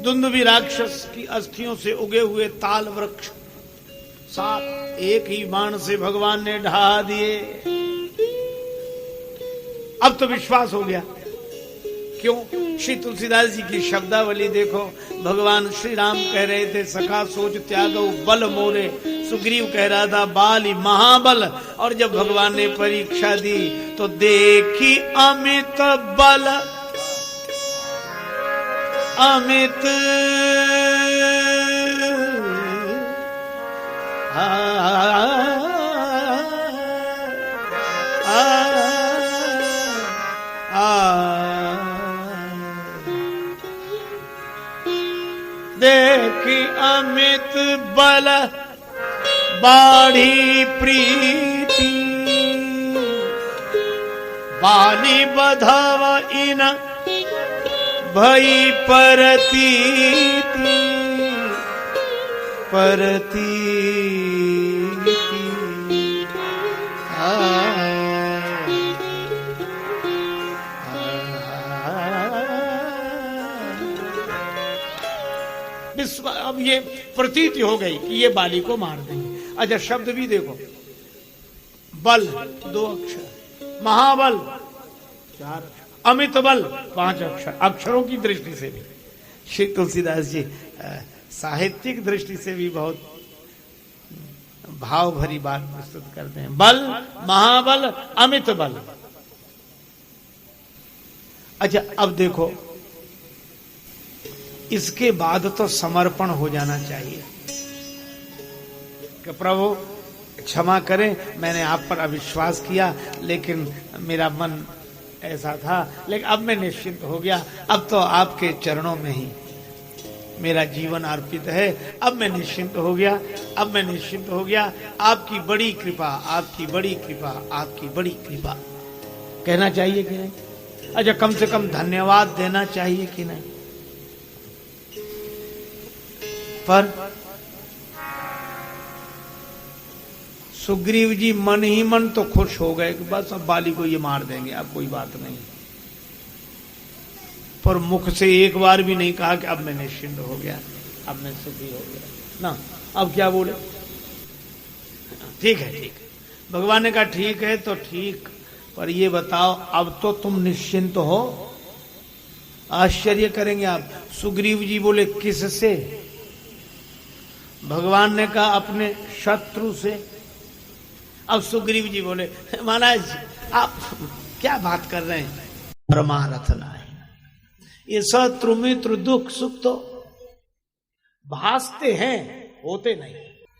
दुंदुभि राक्षस की अस्थियों से उगे हुए ताल वृक्ष 7 एक ही बाण से भगवान ने ढहा दिए। अब तो विश्वास हो गया। क्यों? श्री तुलसीदास जी की शब्दावली देखो, भगवान श्री राम कह रहे थे सखा सोच त्यागो बल मोरे, सुग्रीव कह रहा था बाली महाबल। और जब भगवान ने परीक्षा दी तो देखी अमित बल, अमित देखी अमित बल बाढ़ी प्रीति बाली बधाव इन भई परतीति अब ये प्रतीति हो गई कि ये बाली को मार देंगे। अच्छा शब्द भी देखो, बल 2 अक्षर, महाबल 4 अक्षर, अमित बल 5 अक्षर। अक्षरों की दृष्टि से भी श्री तुलसीदास जी साहित्यिक दृष्टि से भी बहुत भाव भरी बात प्रस्तुत करते हैं। बल, महाबल, अमित बल। अच्छा अब देखो, इसके बाद तो समर्पण हो जाना चाहिए कि प्रभु क्षमा करें, मैंने आप पर अविश्वास किया, लेकिन मेरा मन ऐसा था, लेकिन अब मैं निश्चिंत हो गया, अब तो आपके चरणों में ही मेरा जीवन अर्पित है, अब मैं निश्चिंत हो गया, अब मैं निश्चिंत हो गया। आपकी बड़ी कृपा, आपकी बड़ी कृपा, आपकी बड़ी कृपा कहना चाहिए कि नहीं? अच्छा कम से कम धन्यवाद देना चाहिए कि नहीं? पर सुग्रीव जी मन ही मन तो खुश हो गए कि बस अब बाली को ये मार देंगे, अब कोई बात नहीं, पर मुख से एक बार भी नहीं कहा कि अब मैं निश्चिंत हो गया, अब मैं सुखी हो गया ना। अब क्या बोले? ठीक है, ठीक है। भगवान ने कहा ठीक है तो ठीक, पर ये बताओ अब तो तुम निश्चिंत हो? आश्चर्य करेंगे आप। सुग्रीव जी बोले किससे? भगवान ने कहा अपने शत्रु से। अब सुग्रीव जी बोले महाराज आप क्या बात कर रहे हैं? परमारथ नाय, ये शत्रु मित्र दुख सुख तो भासते हैं, होते नहीं।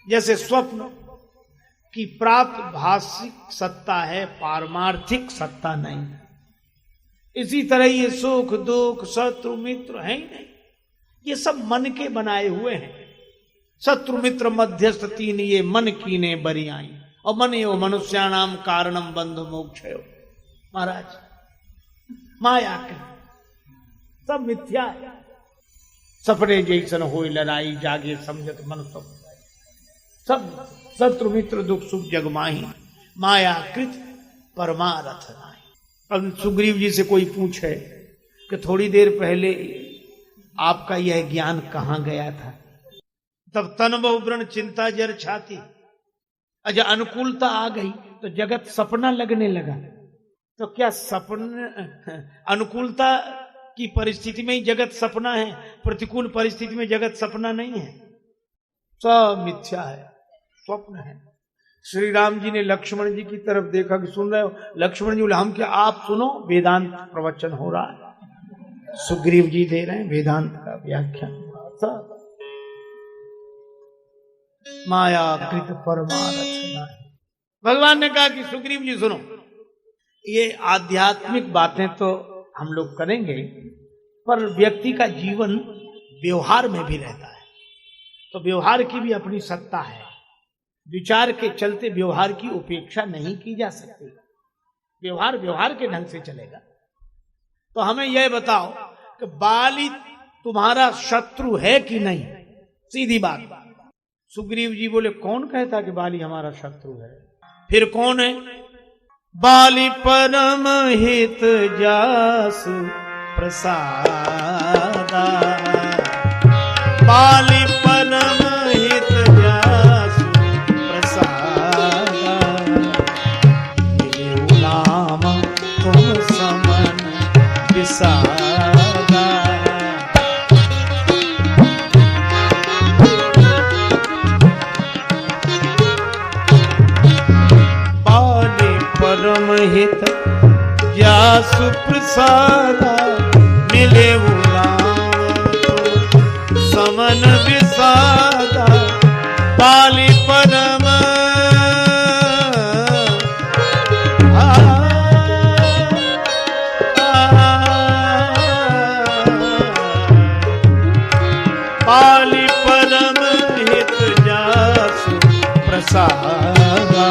जैसे स्वप्न की प्राप्त भाषिक सत्ता है, पारमार्थिक सत्ता नहीं। इसी तरह ये सुख दुख शत्रु मित्र है ही नहीं, ये सब मन के बनाए हुए हैं। शत्रु मित्र मध्यस्थ 3 ये मन कीने बरियाई, और मन यो मनुष्याणाम कारणम बंधु मोक्षयो। महाराज माया के सब मिथ्या है, सपने जैसन होए लड़ाई, जागे समझत मन सब शत्रु मित्र दुख सुख जगमाही, माया कृत परमारथ नाहि। अब सुग्रीव जी से कोई पूछे कि थोड़ी देर पहले आपका यह ज्ञान कहां गया था? तब तन बहु व्रण चिंता जर छाती। अच्छा अनुकूलता आ गई तो जगत सपना लगने लगा, तो क्या सपना अनुकूलता की परिस्थिति में ही जगत सपना है, प्रतिकूल परिस्थिति में जगत सपना नहीं है, सब मिथ्या है, स्वप्न है। श्री राम जी ने लक्ष्मण जी की तरफ देखा कि सुन रहे हो? लक्ष्मण जी बोले हम क्या, आप सुनो, वेदांत प्रवचन हो रहा है, सुग्रीव जी दे रहे हैं वेदांत का व्याख्यान। सब माया कृत परमारथ नाहि। भगवान ने कहा कि सुग्रीव जी सुनो, ये आध्यात्मिक बातें तो हम लोग करेंगे, पर व्यक्ति का जीवन व्यवहार में भी रहता है, तो व्यवहार की भी अपनी सत्ता है। विचार के चलते व्यवहार की उपेक्षा नहीं की जा सकती, व्यवहार व्यवहार के ढंग से चलेगा। तो हमें यह बताओ कि बाली तुम्हारा शत्रु है कि नहीं? सीधी बात। सुग्रीव जी बोले कौन कहता कि बाली हमारा शत्रु है? फिर कौन है? बाली परम हित जासु प्रसादा, बाली परम हित जासु प्रसादा, मिले नाम तुम समन विसादा। हित जासु प्रसादा, मिले वो राम समन विषादा बाली परम बाली परम हित जासु प्रसादा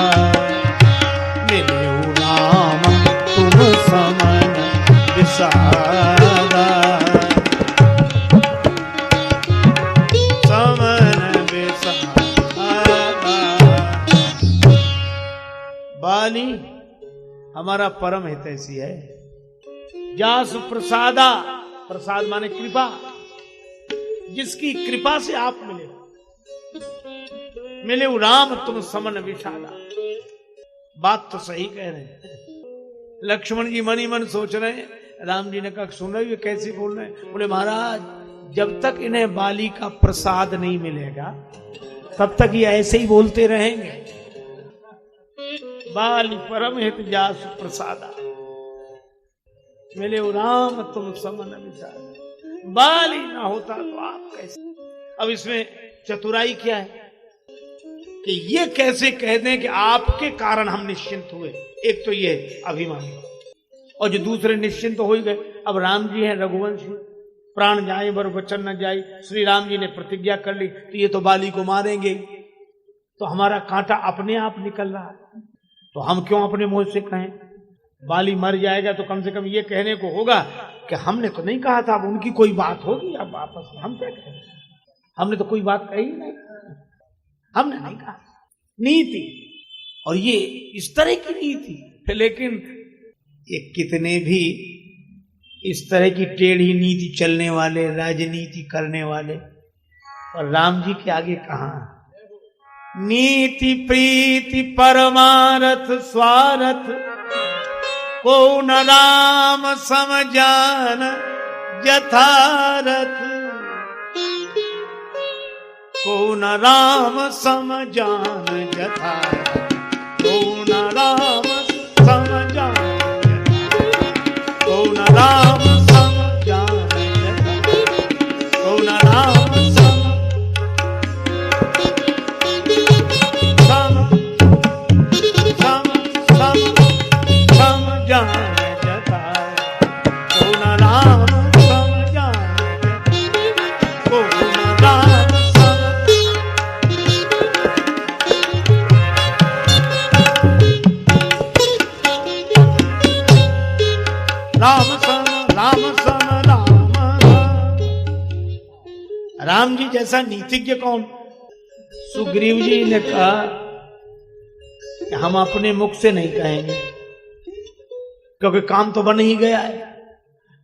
मिल्यो नाम तुम समन विषादा समन विषादा। बाली हमारा परम हितैषी है। जासु प्रसादा, प्रसाद माने कृपा, जिसकी कृपा से आप मिले राम तुम समन विषादा। बात तो सही कह रहे हैं। लक्ष्मण जी मन ही मन सोच रहे हैं। राम जी ने कहा सुन रहे हो कैसे बोल रहे हैं? बोले महाराज जब तक इन्हें बाली का प्रसाद नहीं मिलेगा तब तक ये ऐसे ही बोलते रहेंगे। बाली परम हित जासु प्रसादा मिले राम तुम समन विषादा। बाली ना होता तो आप कैसे? अब इसमें चतुराई क्या है कि ये कैसे कह दें कि आपके कारण हम निश्चिंत हुए। एक तो ये अभिमान, और जो दूसरे निश्चिंत हो ही गए। अब राम जी हैं रघुवंशी, प्राण जाए बर वचन न जाए। श्री राम जी ने प्रतिज्ञा कर ली तो ये तो बाली को मारेंगे, तो हमारा कांटा अपने आप निकल रहा है। तो हम क्यों अपने मुंह से कहें? बाली मर जाएगा तो कम से कम ये कहने को होगा कि हमने तो नहीं कहा था। अब उनकी कोई बात होगी, अब आपस में हम क्या कहें? हमने तो कोई बात कही नहीं, हमने नहीं कहा। नीति, और ये इस तरह की नीति। लेकिन ये कितने भी इस तरह की टेढ़ी नीति चलने वाले, राजनीति करने वाले, और राम जी के आगे कहां? नीति प्रीति परमारथ स्वार्थ को न राम समझान यथारथ। को न राम समझान यथारथ। को न राम समझान यथारथ। को न राम समझान यथारथ। को न राम राम जी जैसा नीतिज्ञ कौन? सुग्रीव जी ने कहा कि हम अपने मुख से नहीं कहेंगे क्योंकि काम तो बन ही गया है।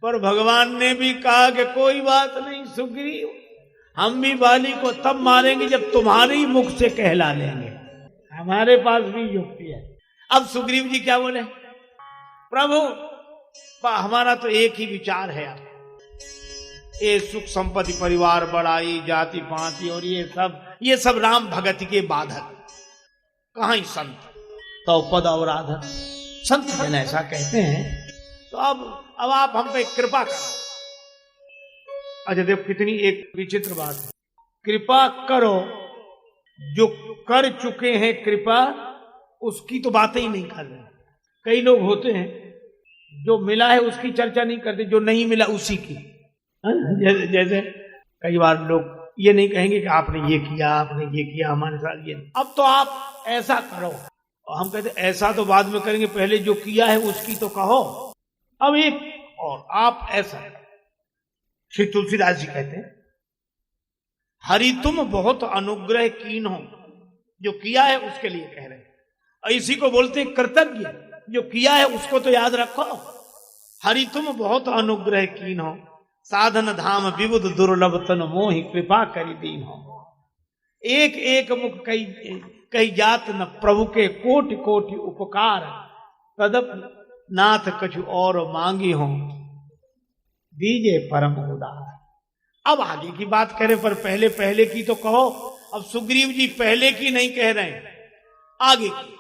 पर भगवान ने भी कहा कि कोई बात नहीं सुग्रीव, हम भी बाली को तब मारेंगे जब तुम्हारे ही मुख से कहला लेंगे। हमारे पास भी युक्ति है। अब सुग्रीव जी क्या बोले? प्रभु हमारा तो एक ही विचार है, ये सुख संपत्ति परिवार बढ़ाई जाति पाति और ये सब राम भगति के बाधक। कहां ही संत तो पद और आधर। संत जन ऐसा कहते हैं। तो अब आप हम पे कृपा करो। अच्छा देखो कितनी एक विचित्र बात है। कृपा करो, जो कर चुके हैं कृपा उसकी तो बातें ही नहीं कर रहे। कई लोग होते हैं जो मिला है उसकी चर्चा नहीं करते, जो नहीं मिला उसी की। जैसे कई बार लोग ये नहीं कहेंगे कि आपने ये किया, आपने ये किया, हमारे साथ ये। अब तो आप ऐसा करो, और हम कहते ऐसा तो बाद में करेंगे, पहले जो किया है उसकी तो कहो। अब एक और आप ऐसा, श्री तुलसीदास जी कहते हैं हरि तुम बहुत अनुग्रह कीन हो। जो किया है उसके लिए कह रहे हैं, और इसी को बोलते हैं कृतज्ञ। जो किया है उसको तो याद रखो। हरि तुम बहुत अनुग्रह कीन हो, साधन धाम विबुध दुर्लभ तन मोहि कृपा करी दीन हो। एक एक मुख कई जात न प्रभु के कोटि कोटि उपकार, तदप नाथ कछु और मांगी हो, दीजे परम उदार। अब आगे की बात करें, पर पहले की तो कहो। अब सुग्रीव जी पहले की नहीं कह रहे हैं, आगे की।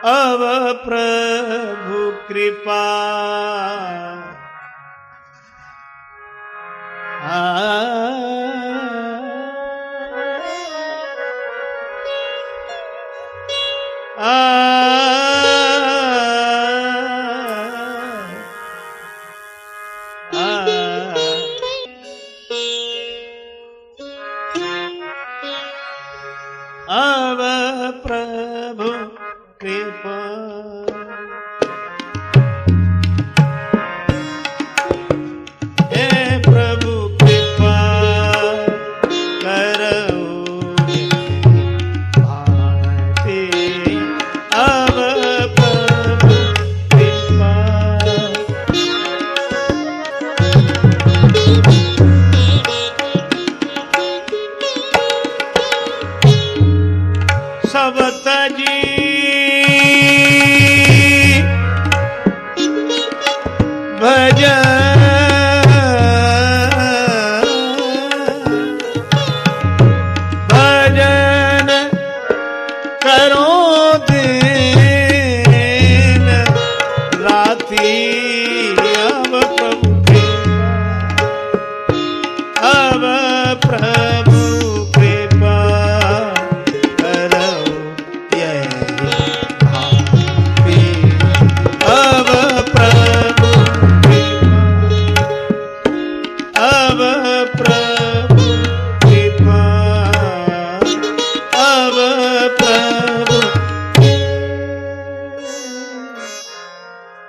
अब प्रभु कृपा अब प्रभु कृपा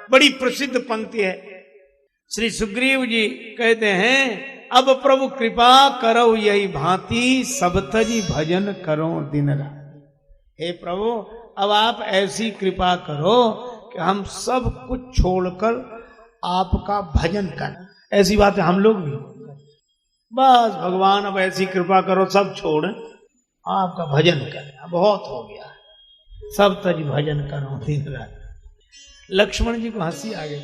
बड़ी प्रसिद्ध पंक्ति है। श्री सुग्रीव जी कहते हैं, अब प्रभु कृपा करो यही भांति सब तजी भजन करो दिन रात। हे प्रभु, अब आप ऐसी कृपा करो कि हम सब कुछ छोड़कर आपका भजन करें। ऐसी बात है, हम लोग भी बस भगवान अब ऐसी कृपा करो, सब छोड़ आपका भजन करें। बहुत हो गया, सब तजी भजन करो दिन रात। लक्ष्मण जी को हंसी आ गई।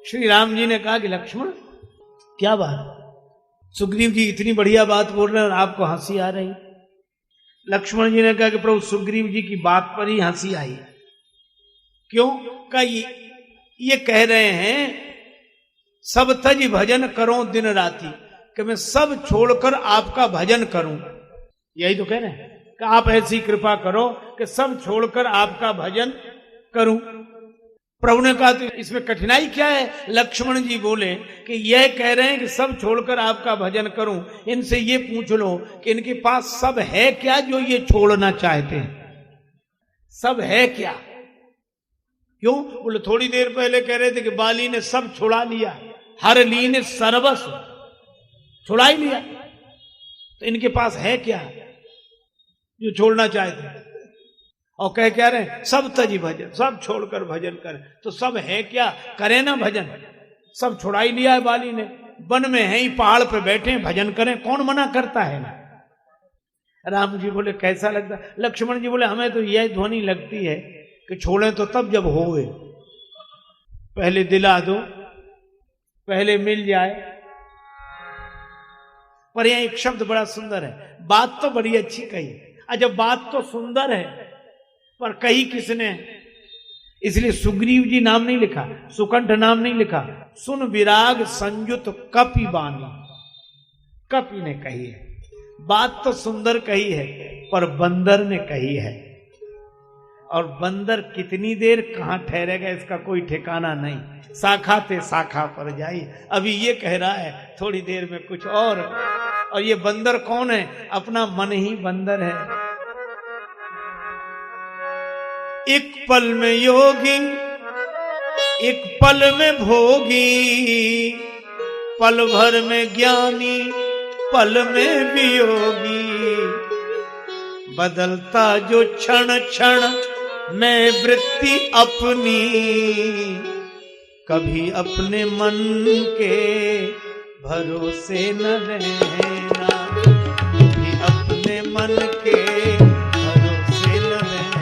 श्री राम जी ने कहा कि लक्ष्मण क्या बात, सुग्रीव जी इतनी बढ़िया बात बोल रहे हैं और आपको हंसी आ रही। लक्ष्मण जी ने कहा कि प्रभु सुग्रीव जी की बात पर ही हंसी आई। क्यों? कहा ये कह रहे हैं सब तज भजन करो दिन राती, कि मैं सब छोड़कर आपका भजन करूं। यही तो कह रहे हैं कि आप ऐसी कृपा करो कि सब छोड़कर आपका भजन करूं। प्रभु ने कहा तो इसमें कठिनाई क्या है? लक्ष्मण जी बोले कि यह कह रहे हैं कि सब छोड़कर आपका भजन करूं, इनसे ये पूछ लो कि इनके पास सब है क्या जो ये छोड़ना चाहते हैं? सब है क्या? क्यों? बोले थोड़ी देर पहले कह रहे थे कि बाली ने सब छुड़ा लिया, हर ली ने सर्वस्व छुड़ा ही लिया, तो इनके पास है क्या जो छोड़ना चाहते हैं? और कह क्या रहे सब तजी भजन, सब छोड़कर भजन करें। तो सब है क्या? करें ना भजन। सब छुड़ा ही लिया है बाली ने, वन में है ही, पहाड़ पे बैठे हैं, भजन करें, कौन मना करता है ना। राम जी बोले कैसा लगता? लक्ष्मण जी बोले हमें तो यह ध्वनि लगती है कि छोड़े तो तब जब होवे, पहले दिला दो, पहले मिल जाए। पर यह एक शब्द बड़ा सुंदर है, बात तो बड़ी अच्छी कही है। जब बात तो सुंदर है पर कही किसने? इसलिए सुग्रीव जी नाम नहीं लिखा, सुकंठ नाम नहीं लिखा, सुन विराग संयुत कपि बानी, कपि ने कही है। बात तो सुंदर कही है पर बंदर ने कही है, और बंदर कितनी देर कहां ठहरेगा इसका कोई ठिकाना नहीं। शाखा ते शाखा पर जाई, अभी ये कह रहा है थोड़ी देर में कुछ और ये बंदर कौन है? अपना मन ही बंदर है। एक पल में योगी, एक पल में भोगी, पल भर में ज्ञानी, पल में वियोगी। बदलता जो क्षण क्षण में वृत्ति अपनी, कभी अपने मन के भरोसे न रहना, कभी अपने मन के भरोसे न रहना।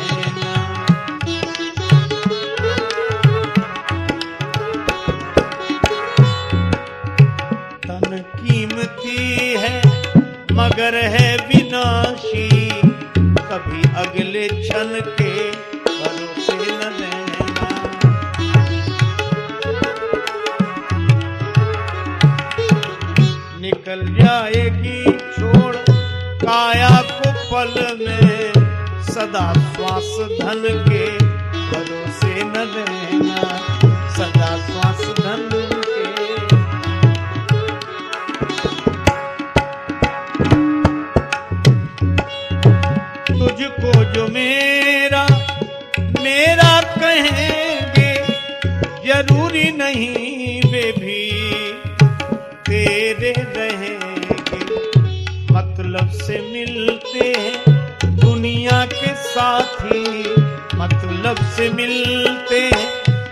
तन कीमती है मगर है विनाशी, कभी अगले क्षण के भरोसे न रहना। निकल जाएगी छोड़ काया को पल में, सदा श्वास धन के भरोसे न रहना, सदा श्वास धन के। तुझको जो मेरा मेरा कहेंगे, जरूरी नहीं वे भी तेरे रहेंगे। मतलब से मिलते हैं दुनिया के साथी, मतलब से मिलते हैं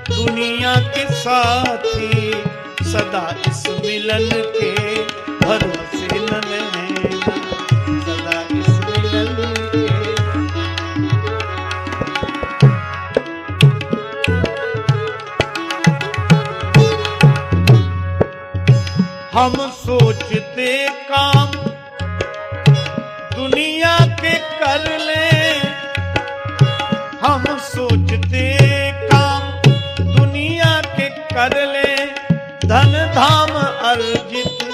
दुनिया के साथी, सदा इस मिलन के भरोसे न रहना, सदा इस मिलन के। हम सोचते काम दुनिया के कर ले, हम सोचते काम दुनिया के कर ले, धन धाम अर्जित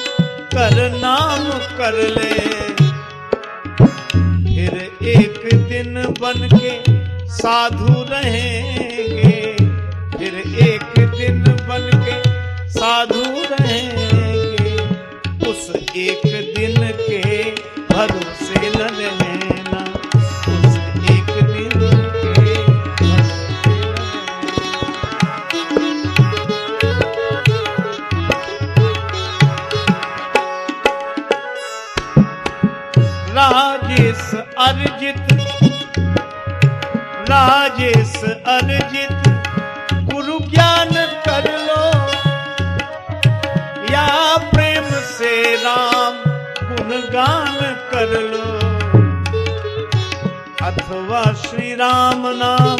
कर नाम कर ले। फिर एक दिन बन के साधु रहेंगे, फिर एक दिन बन के साधु रहेंगे, उस एक दिन के भरोसे न रहना, उस एक दिन के भरोसे न रहना। राजेश अर्जित, राजेश अर्जित गुरु ज्ञान कर लो, या प्रेम से राम गुणगान कर लो, अथवा श्री राम नाम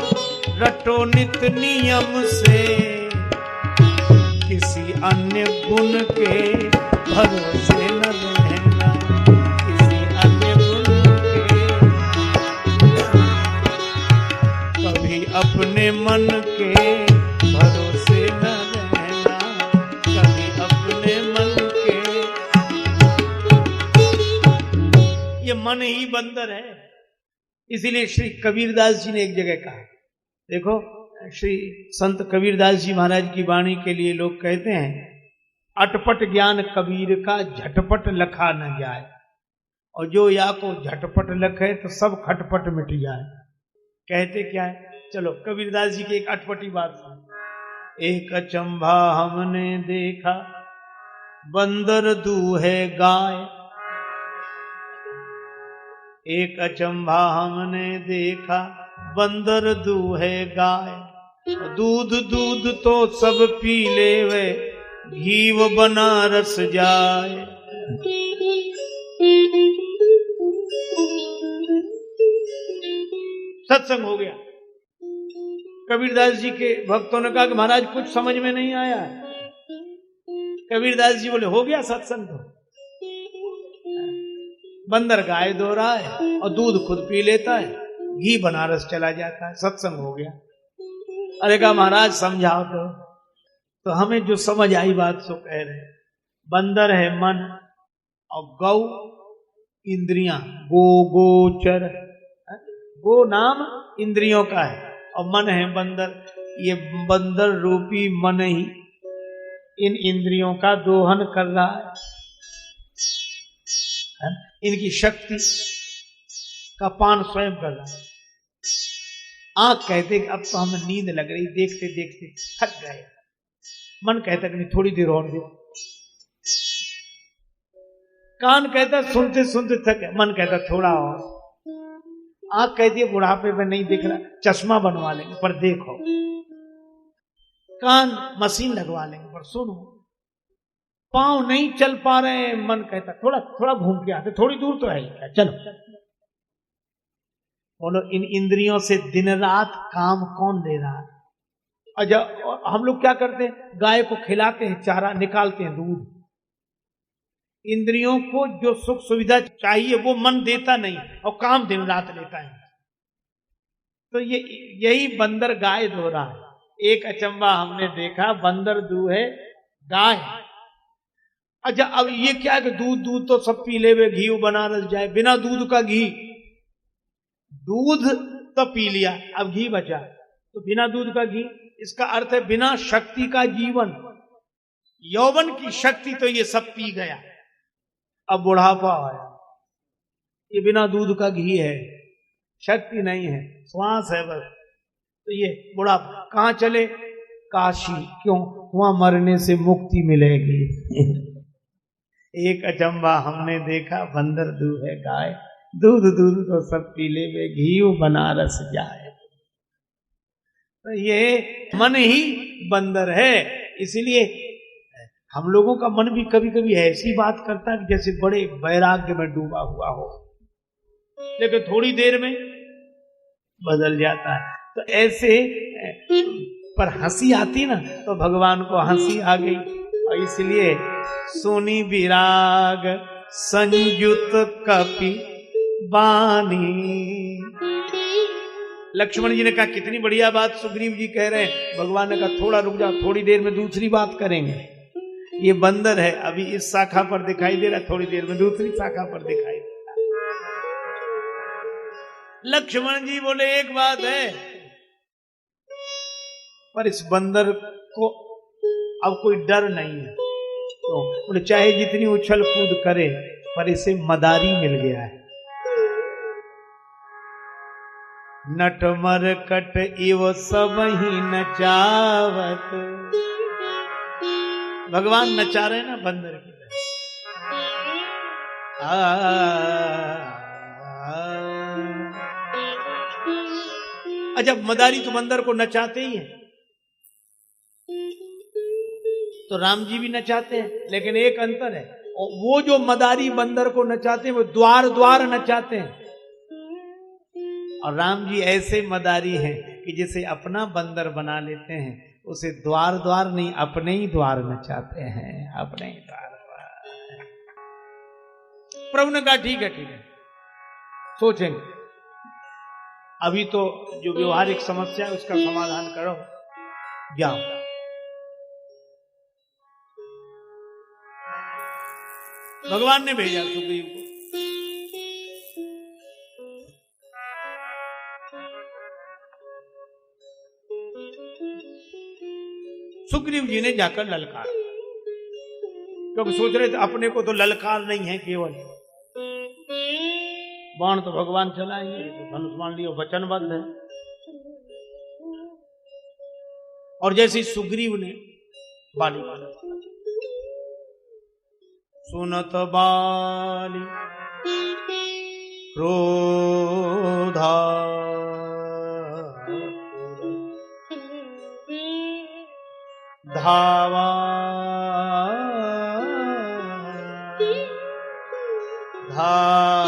रटो नित नियम से, किसी अन्य गुण के भरोसे न रहना, किसी अन्य गुण के। कभी अपने मन के भरोसे न रहना, कभी अपने मन के। ये मन ही बंदर है। इसीलिए श्री कबीरदास जी ने एक जगह कहा, देखो श्री संत कबीरदास जी महाराज की वाणी के लिए लोग कहते हैं, अटपट ज्ञान कबीर का झटपट लखा न जाए, और जो या को झटपट लखे तो सब खटपट मिट जाए। कहते क्या है, चलो कबीरदास जी की एक अटपटी बात सुन। एक अचंभा हमने देखा, बंदर दूहे गाय। एक अचंभा हमने देखा, बंदर दूहे गाय। दूध दूध तो सब पी ले वे, घीव बनारस जाए। सत्संग हो गया। कबीरदास जी के भक्तों ने कहा कि महाराज कुछ समझ में नहीं आया। कबीरदास जी बोले, हो गया सत्संग तो। बंदर गाय दो रहा है और दूध खुद पी लेता है, घी बनारस चला जाता है, सत्संग हो गया। अरे कहा महाराज समझाओ तो हमें जो समझ आई बात सो कह रहे। बंदर है मन और गौ इंद्रियां, गो गोचर, गो नाम इंद्रियों का है और मन है बंदर। ये बंदर रूपी मन ही इन इंद्रियों का दोहन कर रहा है, इनकी शक्ति का पान स्वयं कर रहा है। आंख कहते अब तो हमें नींद लग रही, देखते देखते थक गए। मन कहता कि नहीं थोड़ी देर और दो। कान कहता सुनते सुनते थक गए, मन कहता थोड़ा और। आंख कहती है बुढ़ापे में नहीं दिख रहा, चश्मा बनवा लेंगे पर देखो। कान मशीन लगवा लेंगे पर सुनो। पांव नहीं चल पा रहे हैं, मन कहता थोड़ा थोड़ा घूम के आते, थोड़ी दूर तो है ही क्या, चलो। बोलो इन इंद्रियों से दिन रात काम कौन ले रहा है? और हम लोग क्या करते हैं, गाय को खिलाते हैं चारा, निकालते हैं दूध। इंद्रियों को जो सुख सुविधा चाहिए वो मन देता नहीं और काम दिन रात लेता है। तो यही बंदर गाय धो रहा है। एक अचंबा हमने देखा, बंदर दूहे गाय। अच्छा, अब ये क्या कि दूध दूध तो सब पी ले, घी बनारस जाए, बिना दूध का घी, दूध तो पी लिया, अब घी बचा, तो बिना दूध का घी, इसका अर्थ है बिना शक्ति का जीवन। यौवन की शक्ति तो ये सब पी गया, अब बुढ़ापा आया, ये बिना दूध का घी है, शक्ति नहीं है, श्वास है बस। तो ये बुढ़ापा, कहां चले? काशी। क्यों? वहां मरने से मुक्ति मिलेगी। एक अचंबा हमने देखा, बंदर दूहे गाय, दूध दूध तो सब पी ले, वे घी बनारस जाए। तो ये मन ही बंदर है। इसीलिए हम लोगों का मन भी कभी कभी ऐसी बात करता है जैसे बड़े वैराग्य में डूबा हुआ हो, लेकिन थोड़ी देर में बदल जाता है। तो ऐसे पर हंसी आती ना, तो भगवान को हंसी आ गई, और इसलिए सोनी विराग संयुत कपि बानी। लक्ष्मण जी ने कहा कितनी बढ़िया बात सुग्रीव जी कह रहे हैं। भगवान ने कहा थोड़ा रुक जाओ, थोड़ी देर में दूसरी बात करेंगे। ये बंदर है, अभी इस शाखा पर दिखाई दे रहा, थोड़ी देर में दूसरी शाखा पर दिखाई दे रहा। लक्ष्मण जी बोले एक बात है, पर इस बंदर को अब कोई डर नहीं है, तो बोले चाहे जितनी उछल कूद करे, पर इसे मदारी मिल गया है। नटमर कट इव सब ही नचावत। भगवान नचा रहे ना बंदर की तरह। अच्छा, मदारी तो बंदर को नचाते ही हैं, तो राम जी भी नचाते हैं, लेकिन एक अंतर है, और वो जो मदारी बंदर को नचाते हैं वो द्वार द्वार नचाते हैं, और राम जी ऐसे मदारी हैं कि जिसे अपना बंदर बना लेते हैं, उसे द्वार द्वार नहीं, अपने ही द्वार नचाते हैं, अपने ही द्वार। प्रभु ने कहा ठीक है ठीक है, सोचेंगे, अभी तो जो व्यवहारिक समस्या है उसका समाधान करो, जाओ। भगवान ने भेजा सुग्रीव को। सुग्रीव जी ने जाकर ललकार, क्योंकि सोच रहे थे अपने को तो ललकार नहीं है, केवल बाण तो भगवान चलाएंगे, तो धनुष बाण लियो, वचनबद्ध है। और जैसे सुग्रीव ने बाली मारा, सुनत बाली क्रोधा धावा धावा।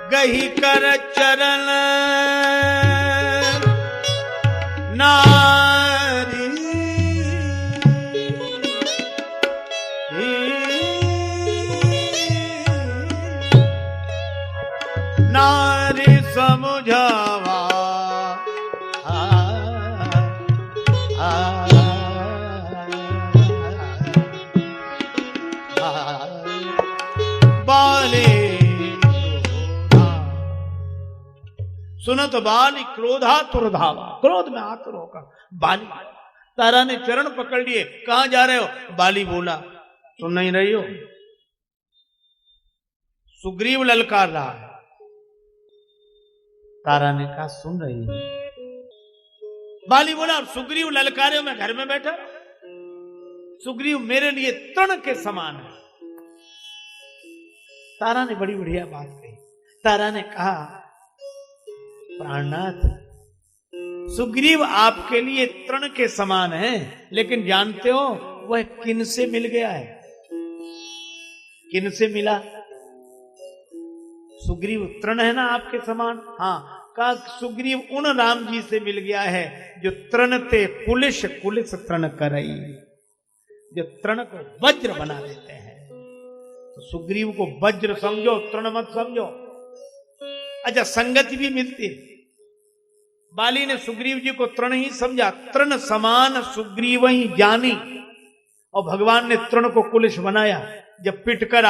गही कर चरण नारी, नारी समझावा बाले। सुनत बाली क्रोधा तुरधावा, क्रोध में आतुर होकर बाली। तारा ने चरण पकड़ लिए, कहां जा रहे हो? बाली बोला सुन नहीं रही हो? सुग्रीव ललकार रहा है। तारा ने कहा सुन रही हूं। बाली बोला सुग्रीव ललकारे, मैं घर में बैठा, सुग्रीव मेरे लिए तृण के समान है। तारा ने बड़ी बढ़िया बात कही। तारा ने कहा प्राणनाथ सुग्रीव आपके लिए तृण के समान है, लेकिन जानते हो वह किन से मिल गया है? किन से मिला? सुग्रीव तृण है ना आपके समान। हाँ, का सुग्रीव उन राम जी से मिल गया है जो तृण ते कुलिश कुलिश तृण करई, जो तृण को वज्र बना देते हैं। तो सुग्रीव को वज्र समझो, तृण मत समझो। अच्छा, संगति भी मिलती है। बाली ने सुग्रीव जी को तृण ही समझा, तृण समान सुग्रीव ही जानी, और भगवान ने तृण को कुलिश बनाया। जब पिटकर